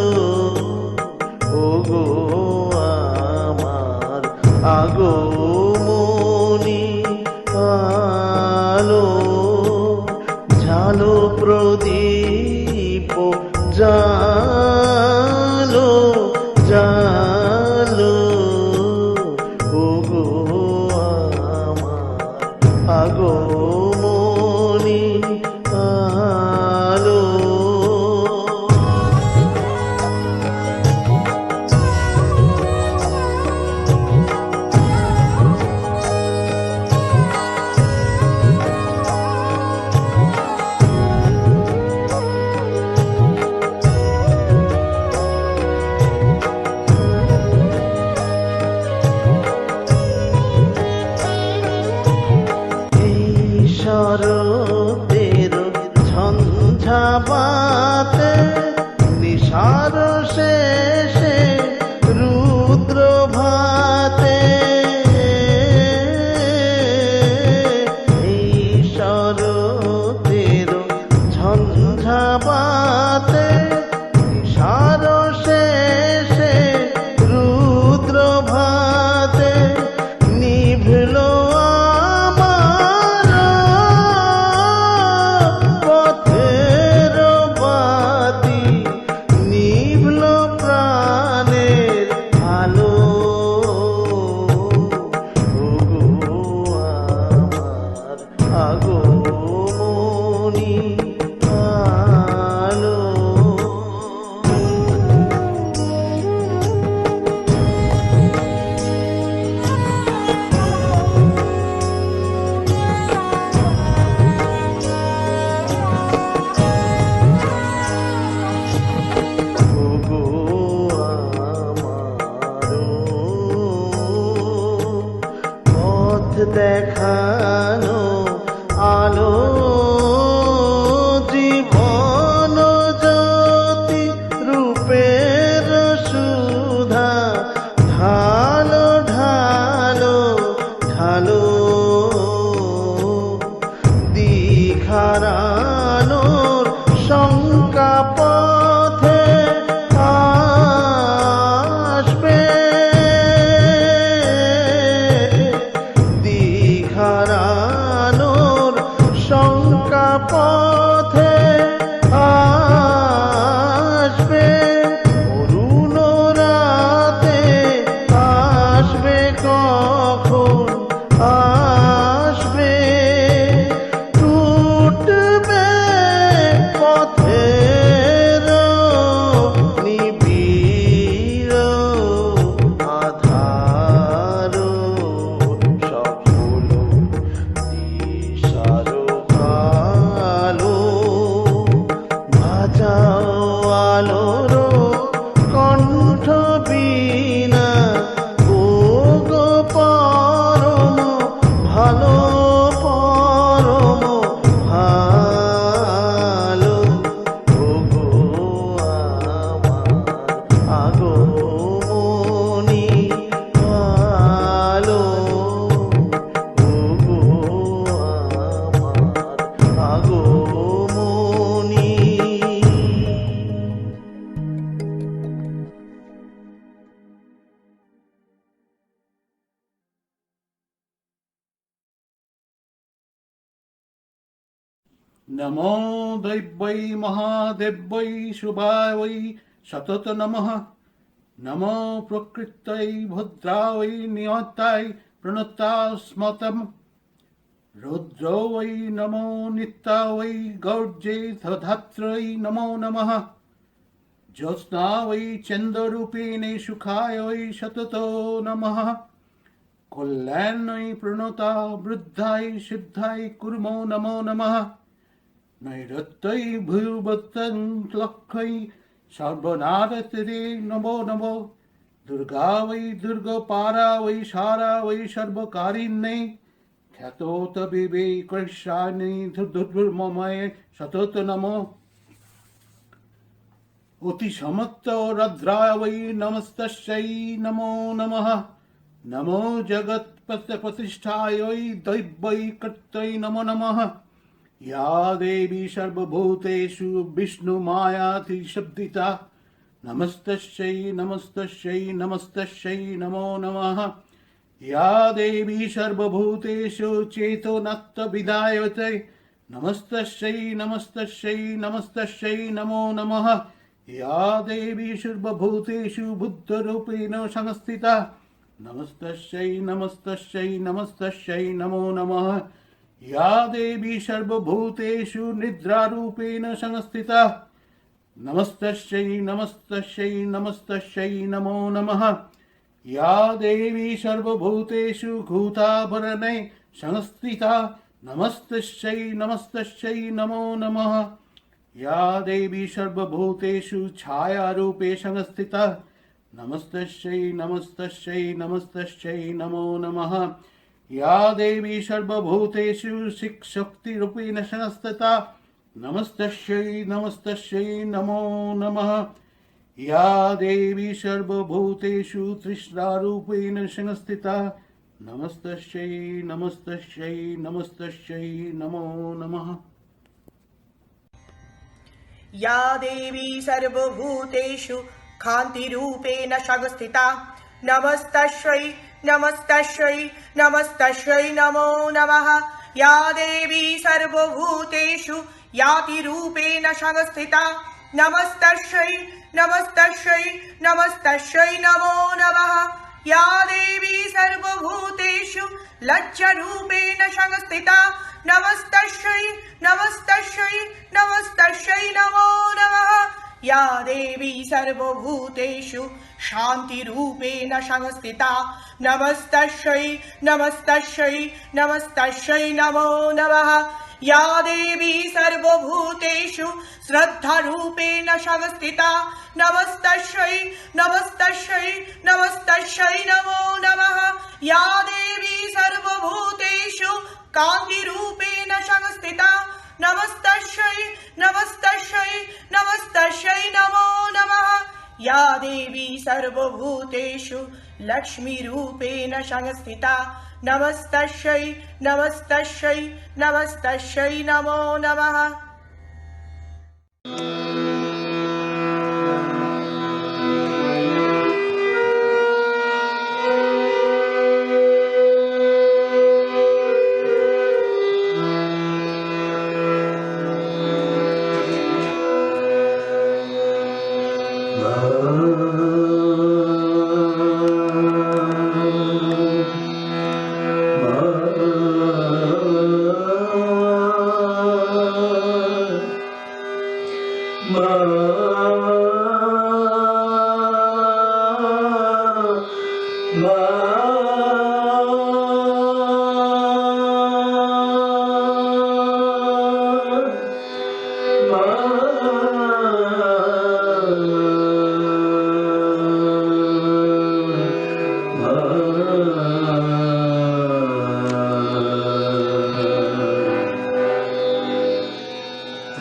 ওগো আমার আগমনী আলো, জালো প্রদীপ জালো জালো, ওগো আমার আগমনী আলো। শরতের ঝঞ্ঝাবাতে নিশার শেষে রুদ্র ভাতে, এই শরতের ঝঞ্ঝাবাতে নিশার শেষে রুদ্র ভাতে নিভল আগমনী नमो दैव्यै महादेव्यै शुभाय वै सतत नमः नमो प्रकृत्यै भद्रायै नियताय प्रणतास्मतम् रुद्रो वै नमो नित्या वै गौर्जे धात्रै नमो नमः ज्योत्स्ना वै चन्द्ररूपिणे सुखाय वै सततो नमः कल्याण्यै प्रणता वृद्धाय सिद्धाय कुर्मो नमो नमः नैरत्यै भूवत्तं लक्ष्यै सर्वनारतिरे नमो नमो दुर्गा वै दुर्गपारा वै सारा वै सर्वकारिण्यै ख्यातोत विवे कृष्णानि धुर्धुर्ममय सतत नमो अति समत्त रद्राय वै नमस्तस्यै नमो नमः नमो जगत्प्रतिष्ठाय दैव्यै कृत्यै नमो नमः या देवी सर्वभूतेषु विष्णुमायातिशब्दिता नमस्तस्यै नमस्तस्यै नमस्तस्यै नमो नमः या देवी सर्वभूतेषु चेतोनत्वविधायते नमस्तस्यै नमस्तस्यै नमस्तस्यै नमो नमः या देवी सर्वभूतेषु बुद्धरूपेण संस्थिता नमस्तस्यै नमस्तस्यै नमस्तस्यै नमो नमः या देवी सर्वभूतेषु निद्रारूपेण संस्थिता नमस्तस्यै नमस्तस्यै नमस्तस्यै नमो नमः या देवी सर्वभूतेषु घूताभरणे संस्थिता नमस्तस्यै नमस्तस्यै नमो नमः या देवी सर्वभूतेषु छायारूपे संस्थिता नमस्तस्यै नमस्तस्यै नमस्तस्यै नमो नमः या देवी सर्वभूतेषु शक्तिरूपेण संस्थिता नमस्तस्यै नमस्तस्यै नमो नमः या देवी सर्वभूतेषु तृष्णारूपेण संस्थिता नमस्तस्यै नमस्तस्यै नमस्तस्यै नमो नमः या देवी सर्वभूतेषु कान्तिरूपेण संस्थिता नमस्तस्यै नमस्तस्यै नमस्तस्यै नमो नमः या देवी सर्वभूतेषु यातिरूपेण संस्थिता नमस्तस्यै नमस्तस्यै नमस्तस्यै नमो नमः या देवी सर्वभूतेषु लज्जरूपेण संस्थिता नमस्तस्यै नमस्तस्यै नमस्तस्यै नमो नमः या देवी सर्वभूतेषु शान्तिरूपेण संस्थिता नमस्तस्यै नमस्तस्यै नमस्तस्यै नमो नमः या देवी सर्वभूतेषु श्रद्धारूपेण संस्थिता नमस्तस्यै नमस्तस्यै नमस्तस्यै नमो नमः या देवी सर्वभूतेषु कान्तिरूपेण संस्थिता नमस्तस्यै नमस्तस्यै नमस्तस्यै नमो नमः या देवी सर्वभूतेषु लक्ष्मीरूपेण संस्थिता नमस्तस्यै नमस्तस्यै नमस्तस्यै नमो नमः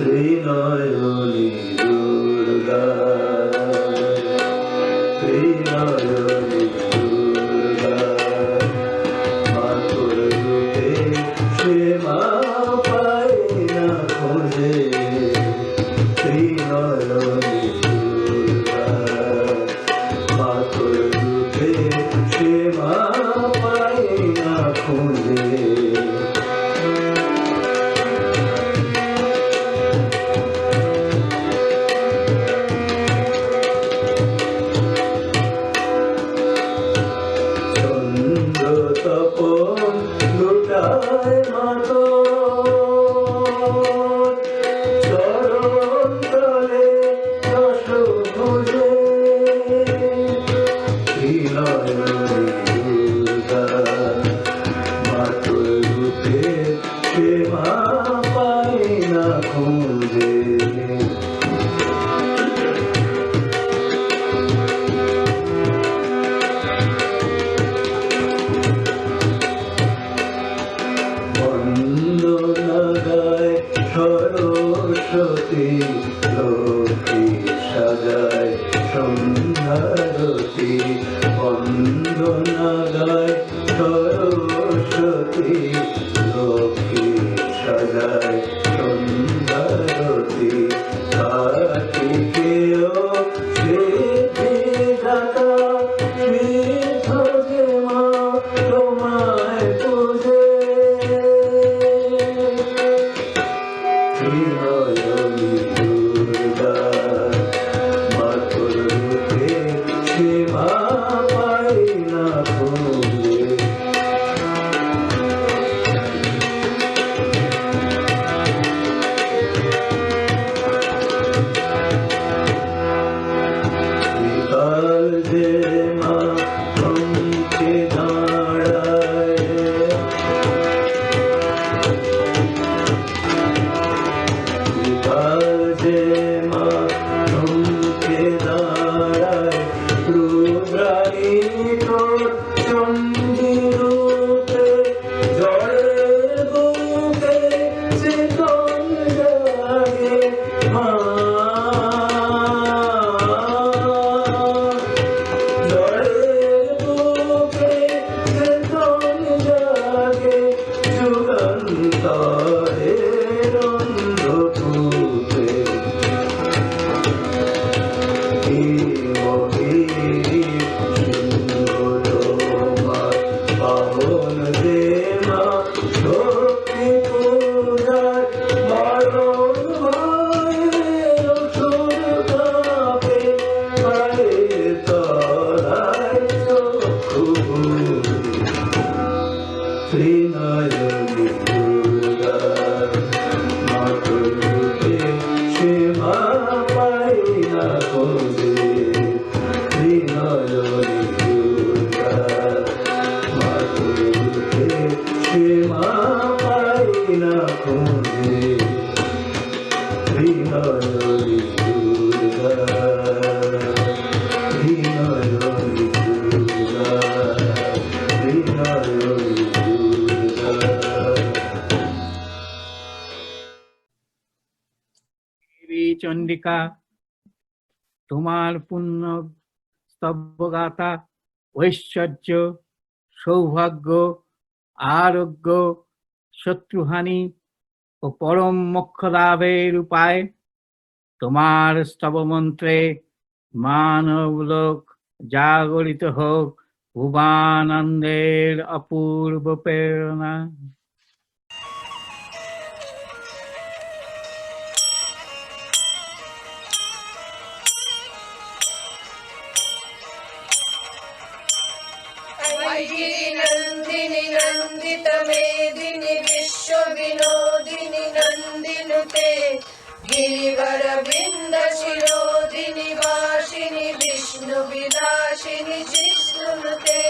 ত্রিনয়নী দুর্গা ত্রিনয়নী দুর্গা মাতুর রূপে সে মা পায় না খোঁজে ত্রিনয়নী দুর্গা মাতুর রূপে সে মা পায় না খোঁজে বন্দনা গায় সরস্বতী, লক্ষ্মী সাজায় সন্ধ্যারতি। বন্দনা গায় সরস্বতী, লক্ষ্মী সাজায় সন্ধ্যারতি। কার্তিকেয় সেজে ঢাকা, সিদ্ধ যে মা তোমায় পূজে। শ্রীনয়নী দুর্গা মাতর রূপে, সে মা পাই না খুঁজে। বিকাল যে মা থমকে দাঁড়ায়, বিকাল যে মা থমকে দাঁড়ায়, রুদ্রাণী তোর চণ্ডী রূপে, জলের বুকে চেতন জাগে মা। জলের বুকে চেতন জাগে, যুগান্তরের অন্ধকূপে। হিমগিরি সিংহ তোমার পাবন যে মা, শক্তি পূজার মরণ ভয়ের অসুর কাঁপে, পায়ের তলায় চক্ষু বুজে। শ্রীনয়নী দুর্গা মাতর রূপে, সে মা পাই না খুঁজে। শ্রীনয়নী দুর্গা মাতর রূপে, সে মা পাই না খুঁজে। শ্রীনয়নী দুর্গা, শ্রীনয়নী দুর্গা, শ্রীনয়নী দুর্গা। দেবী চণ্ডিকা, তোমার পুণ্য স্তবগাথা, ঐশ্বর্য, সৌভাগ্য, আরোগ্য, শত্রুহানি ও পরম মোক্ষ লাভের উপায়। তোমার স্তবমন্ত্রে মানবলোক জাগরিত হোক, ভুবানন্দের অপূর্ব প্রেরণা। नंदिनी नंदित मेदिनी विश्व विनोदिनी नंदिनुते, गिरिवर बिंद शिरोदिनी वासिनी विष्णु विलासिनी जिष्णुनुते।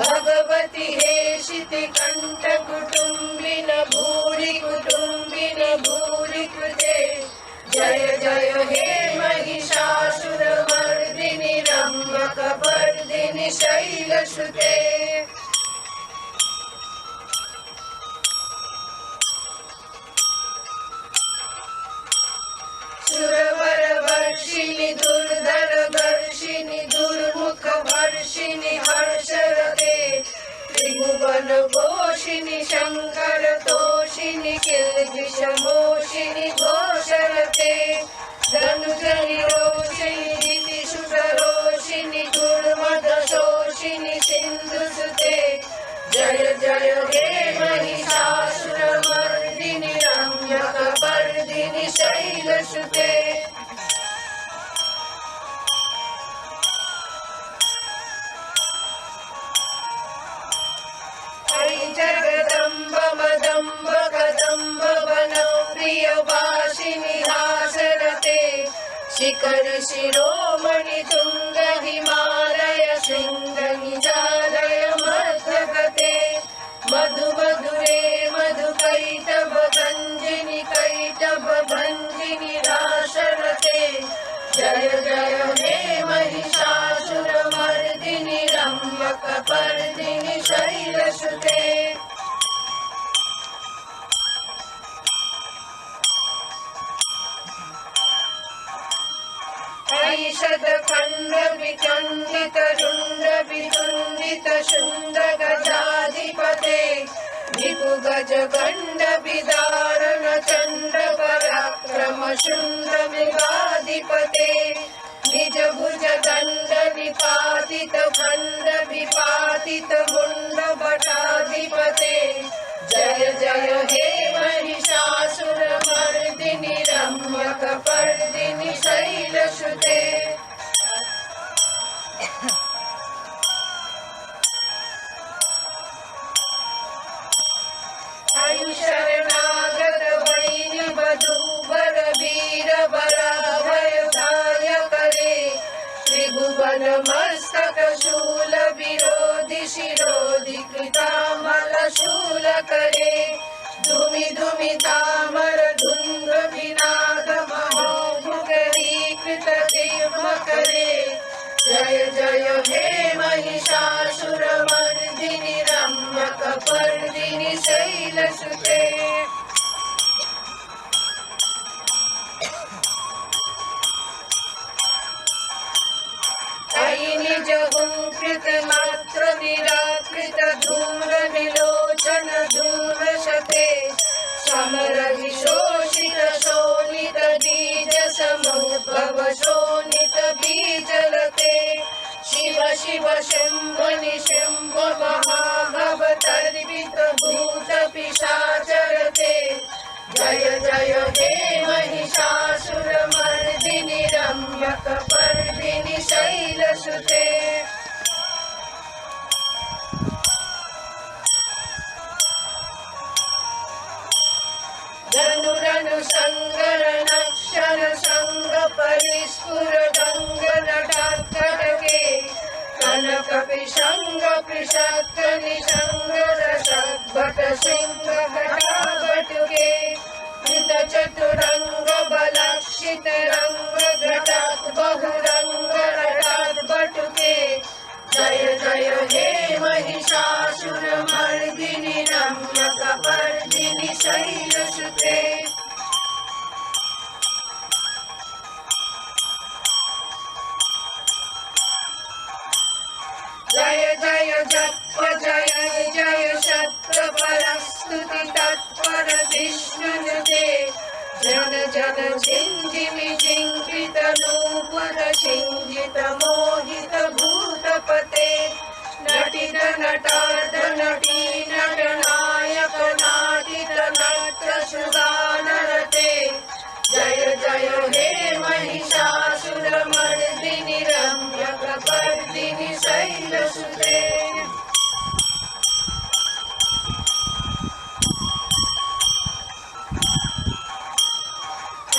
भगवती हेशिति कंठ कुटुंबिन भूरि कुटुंबिन भूरि कृते। जय जय हे महिषासुरमर्दिनि रम्यकपर्दिनि शैलसुते। सुरवरवर्षिणि दुर्धरवर्षिणि दुर्मुख वर्षिणि हर्षरते। त्रिभुवन घोषिणि शंकर तोषिणि किल्बिषमोषिणि घोषरते। धनुजनि रोषिणि दितिसुतरोषिणि दुर्मदशोषिणि सिन्धुसुते। जय जय हे महिषासुरमर्दिनि रम्यकपर्दिनि शैलसुते। हरि जगदम्ब मदम्ब कदम्ब वनं प्रियवासिनि हासरते। शिखर शिरोमणि तुंग हिमालय शृंग निजालय मध्यगते। मधु मधुरे मधु कैटभ गंजिनि कैटभ भंजि जय जय हे महिषासुरमर्दिनि रम्यकपर्दिनि शैलसुते ऐषदखण्ड विखण्डित रुण्ड वितुण्डित शुण्ड गजाधिपते रिपु गज गण्ड विदारण चण्ड पराक्रम शुण्ड मृगाधिपते निज भुज दण्ड निपातित खण्ड विपातित मुण्ड भटाधिपते जय जय हे महिषासुरमर्दिनि रम्यकपर्दिनि शैलसुते शरणागत वैरि वधूवर वीर वराभय करे त्रिभुवन मस्तक शूल विरोधि शिरोधि कृतामल शूल करे धूमि धूमि तामर धुंद विनाद महोमुखरी कृत देव करे जय जय हे महिषासुरमर्दिनि रम्यकपर्दिनि शैलसुते अयि निज हुंकृत मात्र निराकृत धूम्र विलोचन धूम्रशते समर विशोषित शोणित बीज समुद्भव शोणित बीजलते शिव शिव शंभ निशंभ महाभवतर्वित भूत पिशाचरते जय जय हे महिषासुरमर्दिनि रम्यकपर्दिनि शैलसुते धनुरनु संगर नक्षर संग परिस्फुर गंग नटात्करके कनक पिशंग पिशक्त निशंग रसभट सिंह घटाभटुके कृत चतुरंग बलक्षित रंग घटात् बहुरंग रटात् बटुके जय जय हे महिषासुरमर्दिनि रम्यकपर्दिनि शैलसुते जय जय जप जय जय शत्र परस्तुति तत्पर विष्णुनुते जन जन झिंझिमि झिंकृत नूपुर सिंजित मोहित भूतपते नटित नटार्ध नटी नटनायक नाटित नट सुदानरते जय जय हे महिषासुरमर्दिनि रम्यकपर्दिनि शैलसुते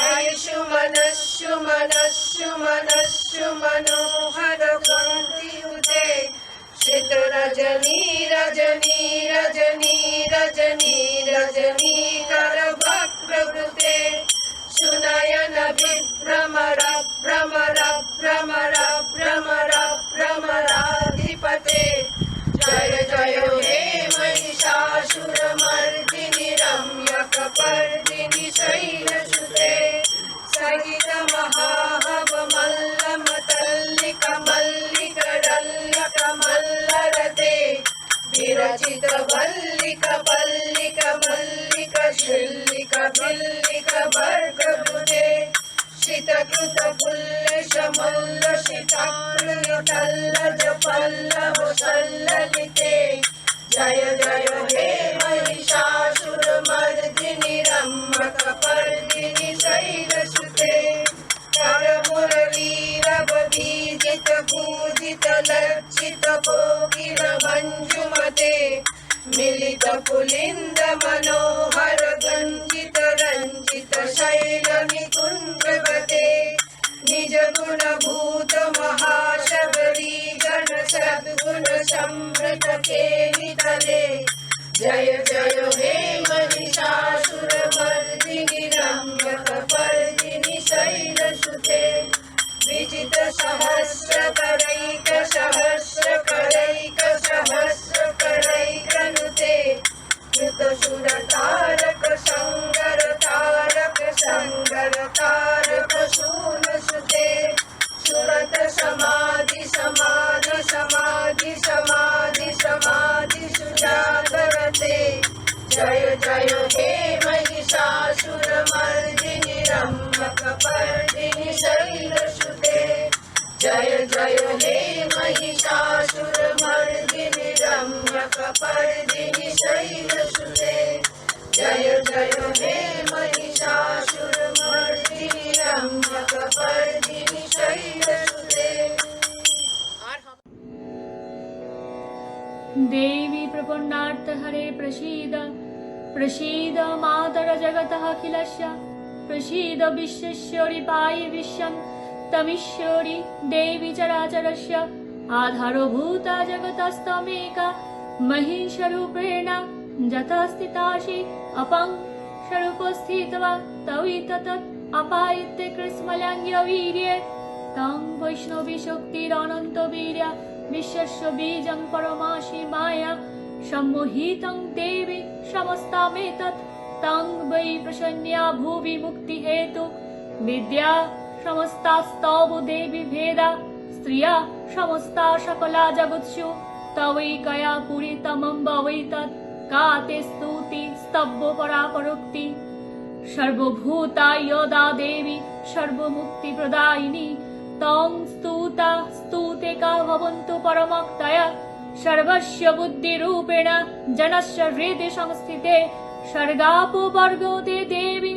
आयुषु मनस्सु मनस्सु मनस्सु मनोहर कान्तियुते श्रित रजनी रजनी रजनी रजनी रजनी कर वक्रवृते सुनयन विभ्रमर भ्रमर भ्रमर भ्रमर भ्रमराधिपते जय जय हे महिषासुरमर्दिनि रम्यकपर्दिनि शैलसुते सहित महाहव मल्ल मतल्लिक मल्लिक डल्लक मल्लरते विरचित वल्लिक पल्लिक मल्लिक शिल्लिक बिल्लिक वर्गभुजे शितकृत पुल्लिश मल्ल शिताकृतल्लज पल्लव सल्ललिते जय जय हे महिषासुरमर्दिनि रम्यकपर्दिनि शैलसुते कर मुरलीरव बीजित पूजित लज्जित कोकिल मंजुमते मिलित पुलिंद मनोहर गंजित रंजित शैल निकुंजवते निज गुण भूत महाशबरी गण सद्गुण समृत केलितले जय जय हे महिषासुरमर्दिनि रम्यकपर्दिनि शैलसुते समाधिषु जागरते जय जय हे महिषासुरमर्दिनि रम्यकपर्दिनि शैलसुते जय जय हे महिषासुरमर्दिनि रम्यकपर्दिनि शैलसुते जय जय हे महिषासुरमर्दिनि रम्यकपर्दिनि शैलसुते। देवी प्रपन्नार्थ हरे प्रसीद प्रसीद मातर जगतः अखिलस्य प्रसीद विश्वेश्वरि पाहि विश्वं तमीश्वरि देवी चराचरस्य आधारभूता जगतस्तमेका महिषरूपेण यथा स्थितासि अपं स्वरूपस्थित्वा तवि ततत् अपायिते कृष्मल्याङ्गवीर्ये तं वैष्णवी शक्तिरनन्तवीर्या विश्वस्य बीजं परमासि माया सम्मोहितं देवी समस्तामेतत् तं वै प्रसन्या भुवि मुक्तिहेतु विद्या समस्तास्तव देवी भेदा स्त्रिया समस्ता सकला जगत्सु तवैकया पूरितमं भवैतत् का ते स्तुति स्तब्धो परापरोक्ति सर्वभूता यदा देवी सर्वमुक्तिप्रदायिनी तं स्तुता स्तुते का भवन्तु परमक्तया सर्वस्य बुद्धिरूपेण जनस्य हृदि संस्थिते सर्गापोवर्गोते देवी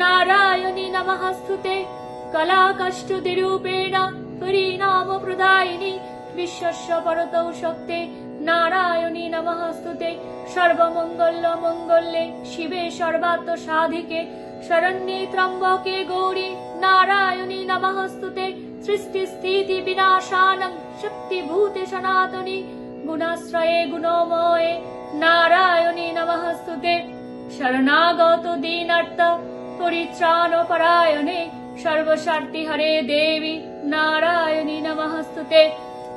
नारायणी नमःस्तुते कलाकष्टुतिरूपेण परिणामप्रदायिनी विश्वस्य परतौ शक्ते नारायणी नमःस्तुते सर्वमङ्गलमङ्गल्ये शिवे सर्वार्थसाधिके शरण्ये त्र्यम्बके गौरी नारायणी नमःस्तुते सृष्टिस्थिति विनाशानं शक्तिभूते सनातनी गुणाश्रये गुणमये नारायणी नमःस्तुते शरणागत दीनार्थ परित्राणपरायणे सर्वशक्ति हरे देवी नारायणी नमःस्तुते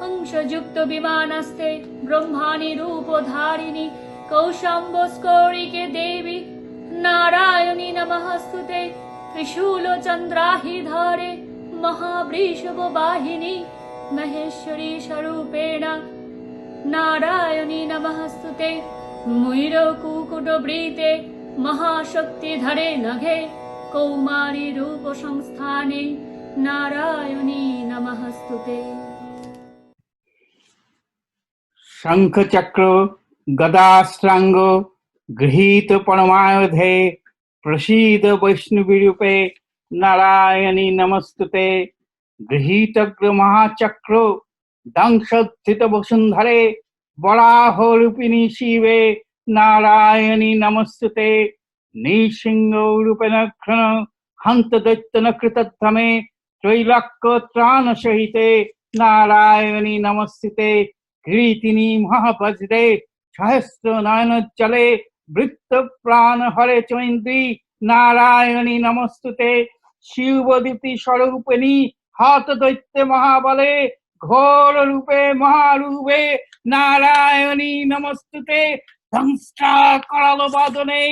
हंसयुक्त विमानस्ते ब्रह्माणि रूपधारिणी कौशाम्बस्कौरिके देवी नारायणी नमःस्तुते त्रिशूल चन्द्राहिधरे महावृषभवाहिनी महेश्वरी स्वरूपेण नारायणी नमःस्तुते मयूरकुकुटवृते महाशक्तिधरे नघे कौमारी रूप संस्थाने नारायणी नमःस्तुते। शंख चक्र गदाश्रांग गृहीत परमायुधे प्रसीद वैष्णवी रूपे नारायणी नमस्तुते गृहीतग्र महाचक्र दंशोत्थित वसुंधरे वराह रूपिणी शिवे नारायणी नमस्तुते निसिंह रूपेण क्षण हंत दैत्यन कृतध्वमे त्रैलोक्य त्राण सहिते नारायणी नमस्तुते किरीटिनी महावज्रे सहस्र नयन जले वृत्त प्राण हरे चैन्द्री नारायणी नमस्तुते शिवदीप्ति स्वरूपिणी हाथ दैत्य महाबले घोर रूपे महारूपे नारायणी नमस्तुते दंष्टा कराल वादने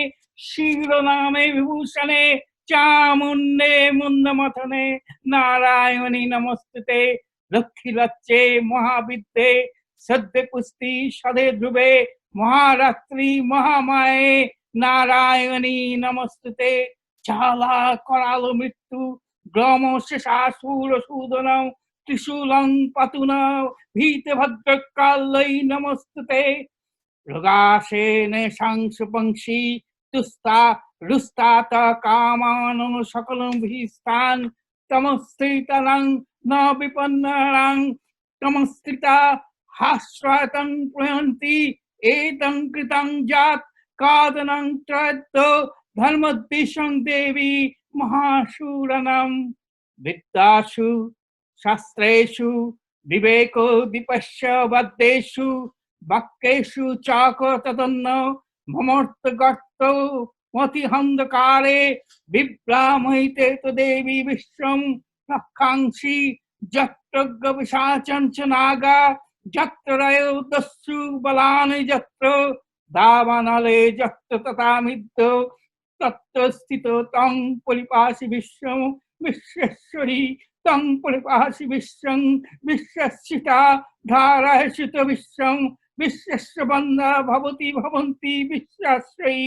शिरोनामे विभूषणे चामुंडे मुंडमथने नारायणी नमस्तुते लक्ष्मी लच्चे महाविद्ये सद्य पुष्टि सदे ध्रुवे महारात्रि महामाये नारायणी नमस्तुते चाला कराल मृत्यु ग्रम शेषासुर सूदनम त्रिशूलं पतुन भीत भद्रकालै नमस्तुते मृगासेन शंशपंक्षी तुस्ता रुस्तात कामानं सकलं भीस्तान् तमस्थितं न विपन्नां तमस्थिता हास्वातं प्रयन्ति एतं कृतं जात कादनं त्रयद्ध धर्मद्विषं देवी महाशूरनं विद्यासु शास्त्रेषु विवेको दीपस्य वद्येषु वाक्येषु चाक तदन्न ममर्थगर्तो मतिहन्धकारे विभ्रामयिते तु देवी विश्वं रक्षांसि यत्र गविषाचञ्च नागा यत्र रयो दस्यु बलानि यत्र दावानले यत्र तथा मिद्यो तत्र स्थितो तं परिपासि विश्वं विश्वेश्वरी तं परिपासि विश्वं विश्वस्थिता धारयसुत विश्वं विश्वस्य बन्धा भवति भवन्ति विश्वाश्रयी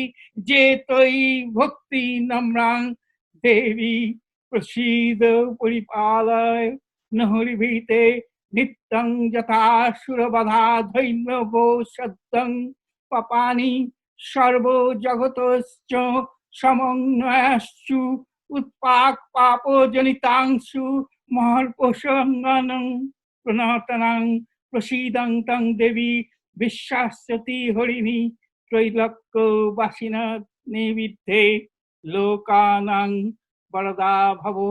जेतयि भक्ति नम्रां देवी प्रसीद परिपालय नहरिभीते नित्यं जटासुरवधा धैर्यवो सद्यं पपानि सर्वो जगतश्च समन्वयश्चु उत्पाक पापो जनितांशु महर्पोषङ्गनं प्रणतनं प्रसीदं तं देवी विश्वास्यति हरिणी त्रैलोक्यवासिनः निविद्धे लोकानां वरदा भवो।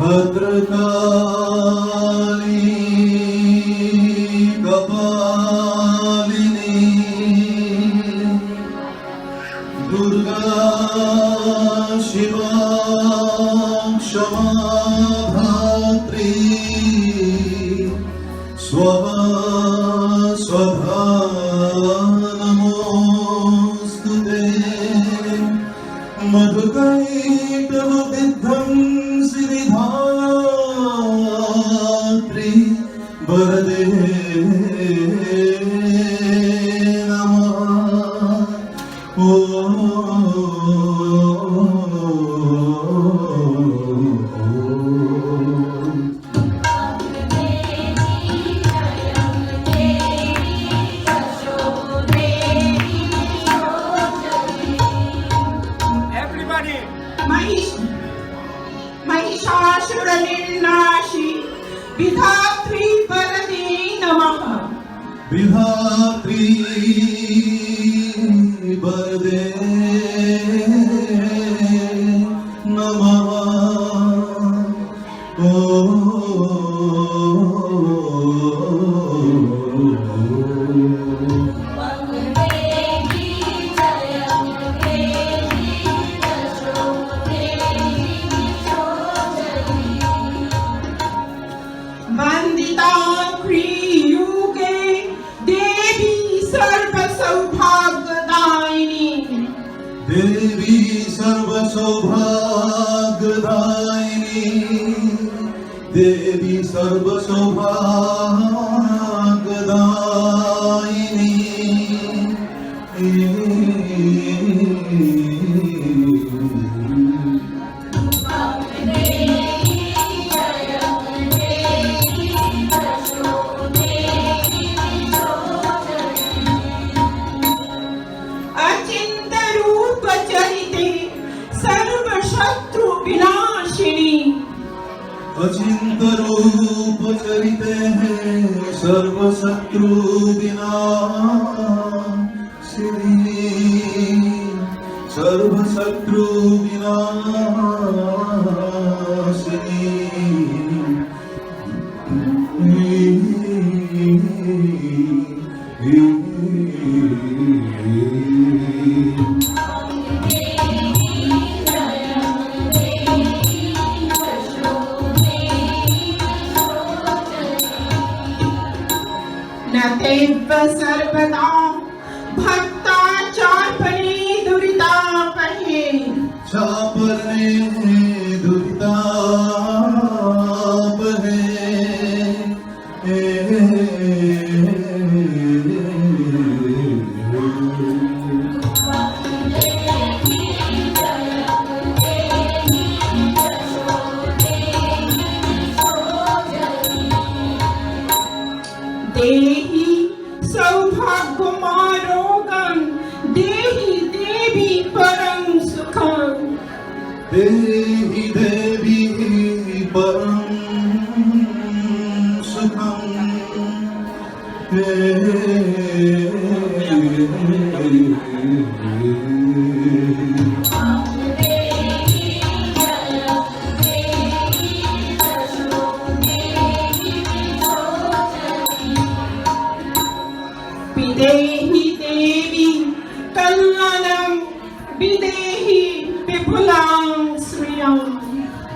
भद्रकाली कपालिनी दुर्गा शिवा क्षमा धात्री स्वधा स्वधा नमोस्तुते मधुकैटभविध्वंसि विधात्री वरदे नमः। Everybody. महिषासुरनिर्नाशी विधात्री वरदे नमः। विधात्री वरदे नमः। वन्दिताङ्घ्रियुगे देवी सर्वसौभाग्यदायिनी देवी सर्वसौभाग्यदायिनी देवी सर्वसौभाग्यदायिनी अचिन्तरूपचरिते सर्वशत्रुविनाशिनी अचिन्तरूप चरिते सर्वशत्रु विनाशिनी सर्वशत्रु नतेव सर्वदा भक्ताचार्पणे दुरितापहे चापरणे दुरितापहे देहि सौभाग्यमारोगं देहि देवी परं सुखं देहि देवी परं सुखं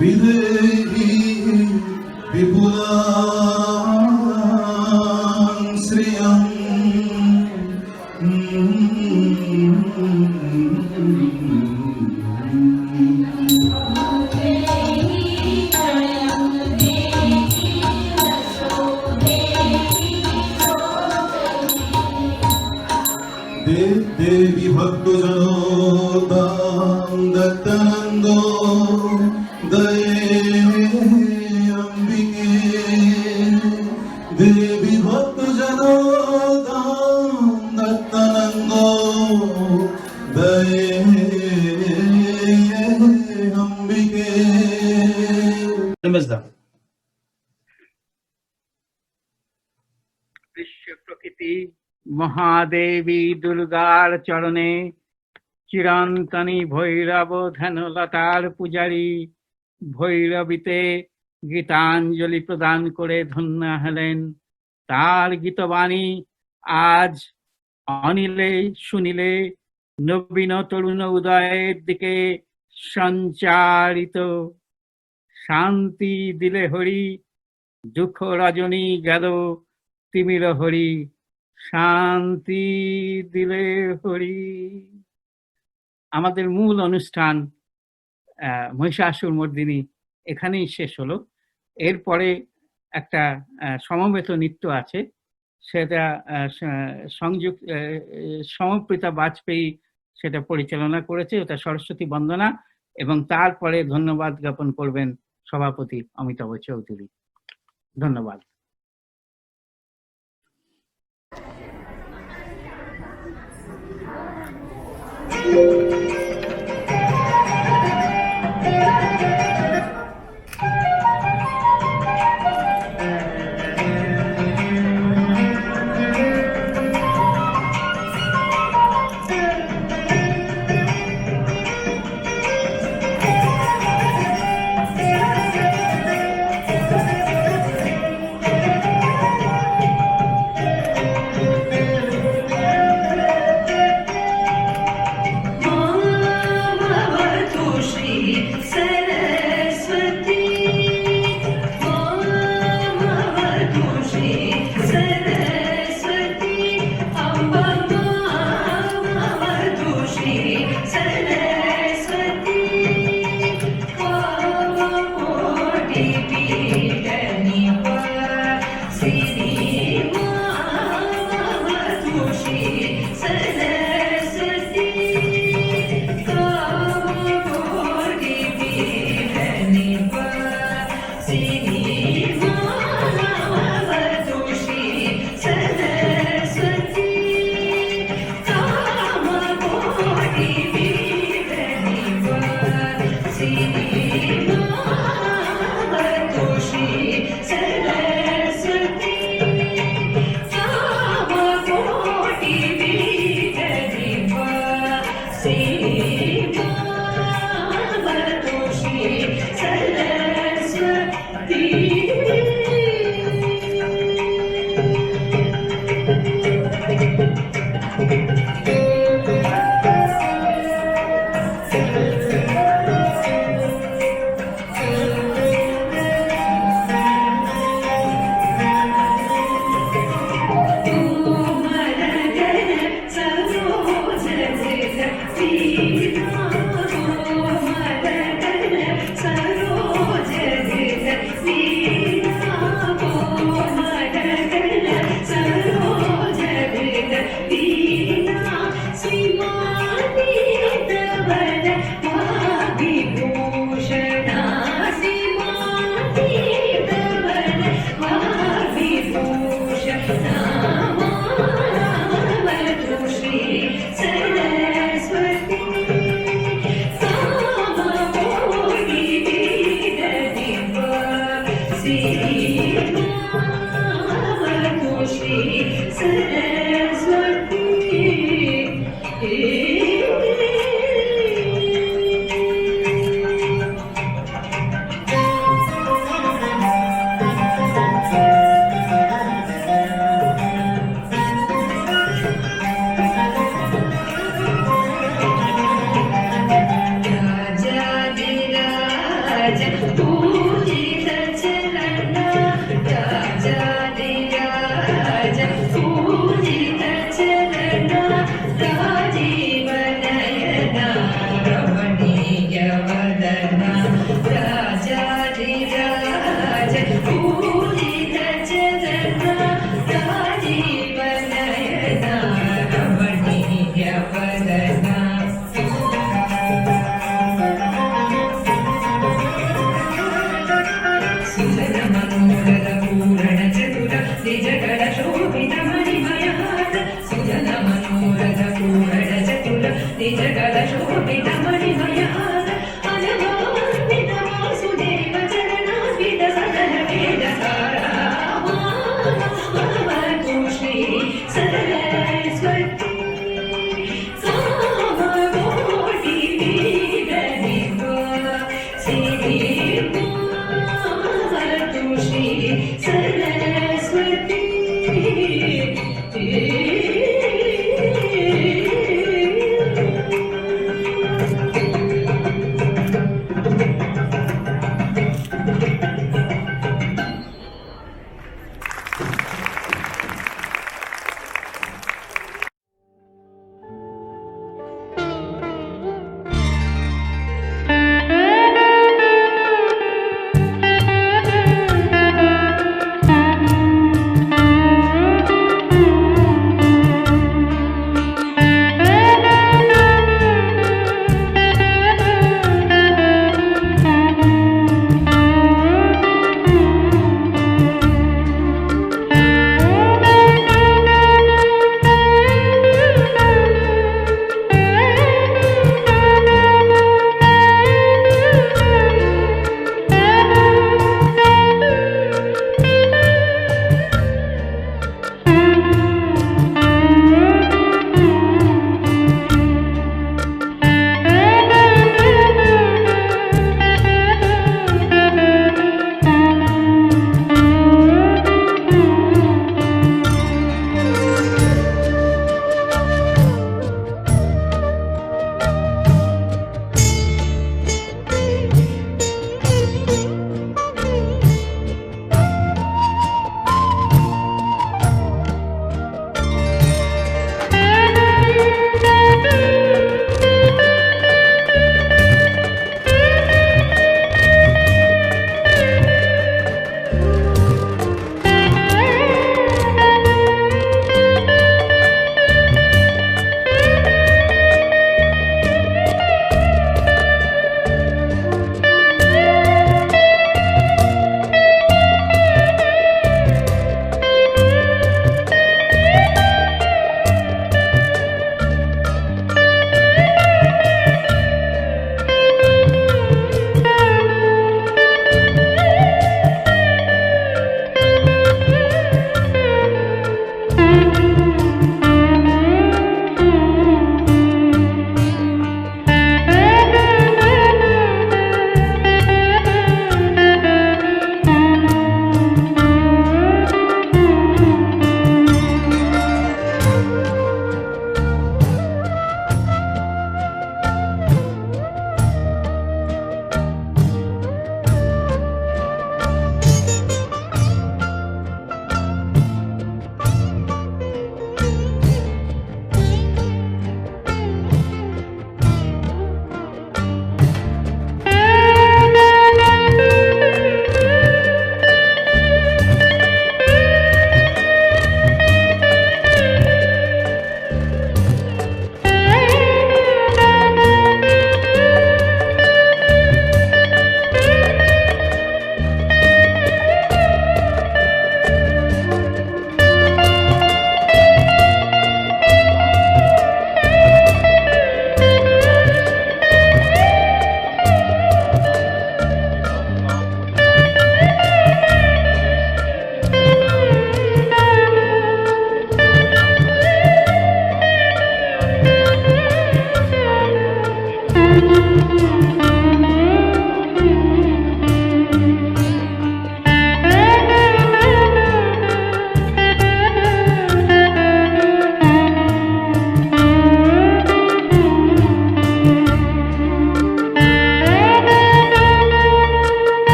विदेहि विपुलां श्रियम् देवी भक्तजनोदां दत्तानन्दो दये अम्बिके देवी भक्तजनोदां दत्तानन्दो दये अम्बिके। বিশ্ব প্রকৃতি মহাদেবী দুর্গার চরণে চিরন্তনী ভৈরব ধ্যানলতার পূজারী ভৈরবীতে গীতাঞ্জলি প্রদান করে ধন্য হলেন। তার গীতবাণী আজ অনিলে শুনিলে নবীন তরুণ উদয়ের দিকে সঞ্চারিত। শান্তি দিলে হরি, দুঃখ রজনী গেল তিমির হরি, শান্তি দিলে হরি। আমাদের মূল অনুষ্ঠান মহিষাসুর মর্দিনী এখানেই শেষ হলো। এরপরে একটা সমবেত নৃত্য আছে, সেটা সমপ্রীতা বাজপেয়ী সেটা পরিচালনা করেছে, ওটা সরস্বতী বন্দনা, এবং তারপরে ধন্যবাদ জ্ঞাপন করবেন সভাপতি অমিতাভ চৌধুরী। ধন্যবাদ। Thank you.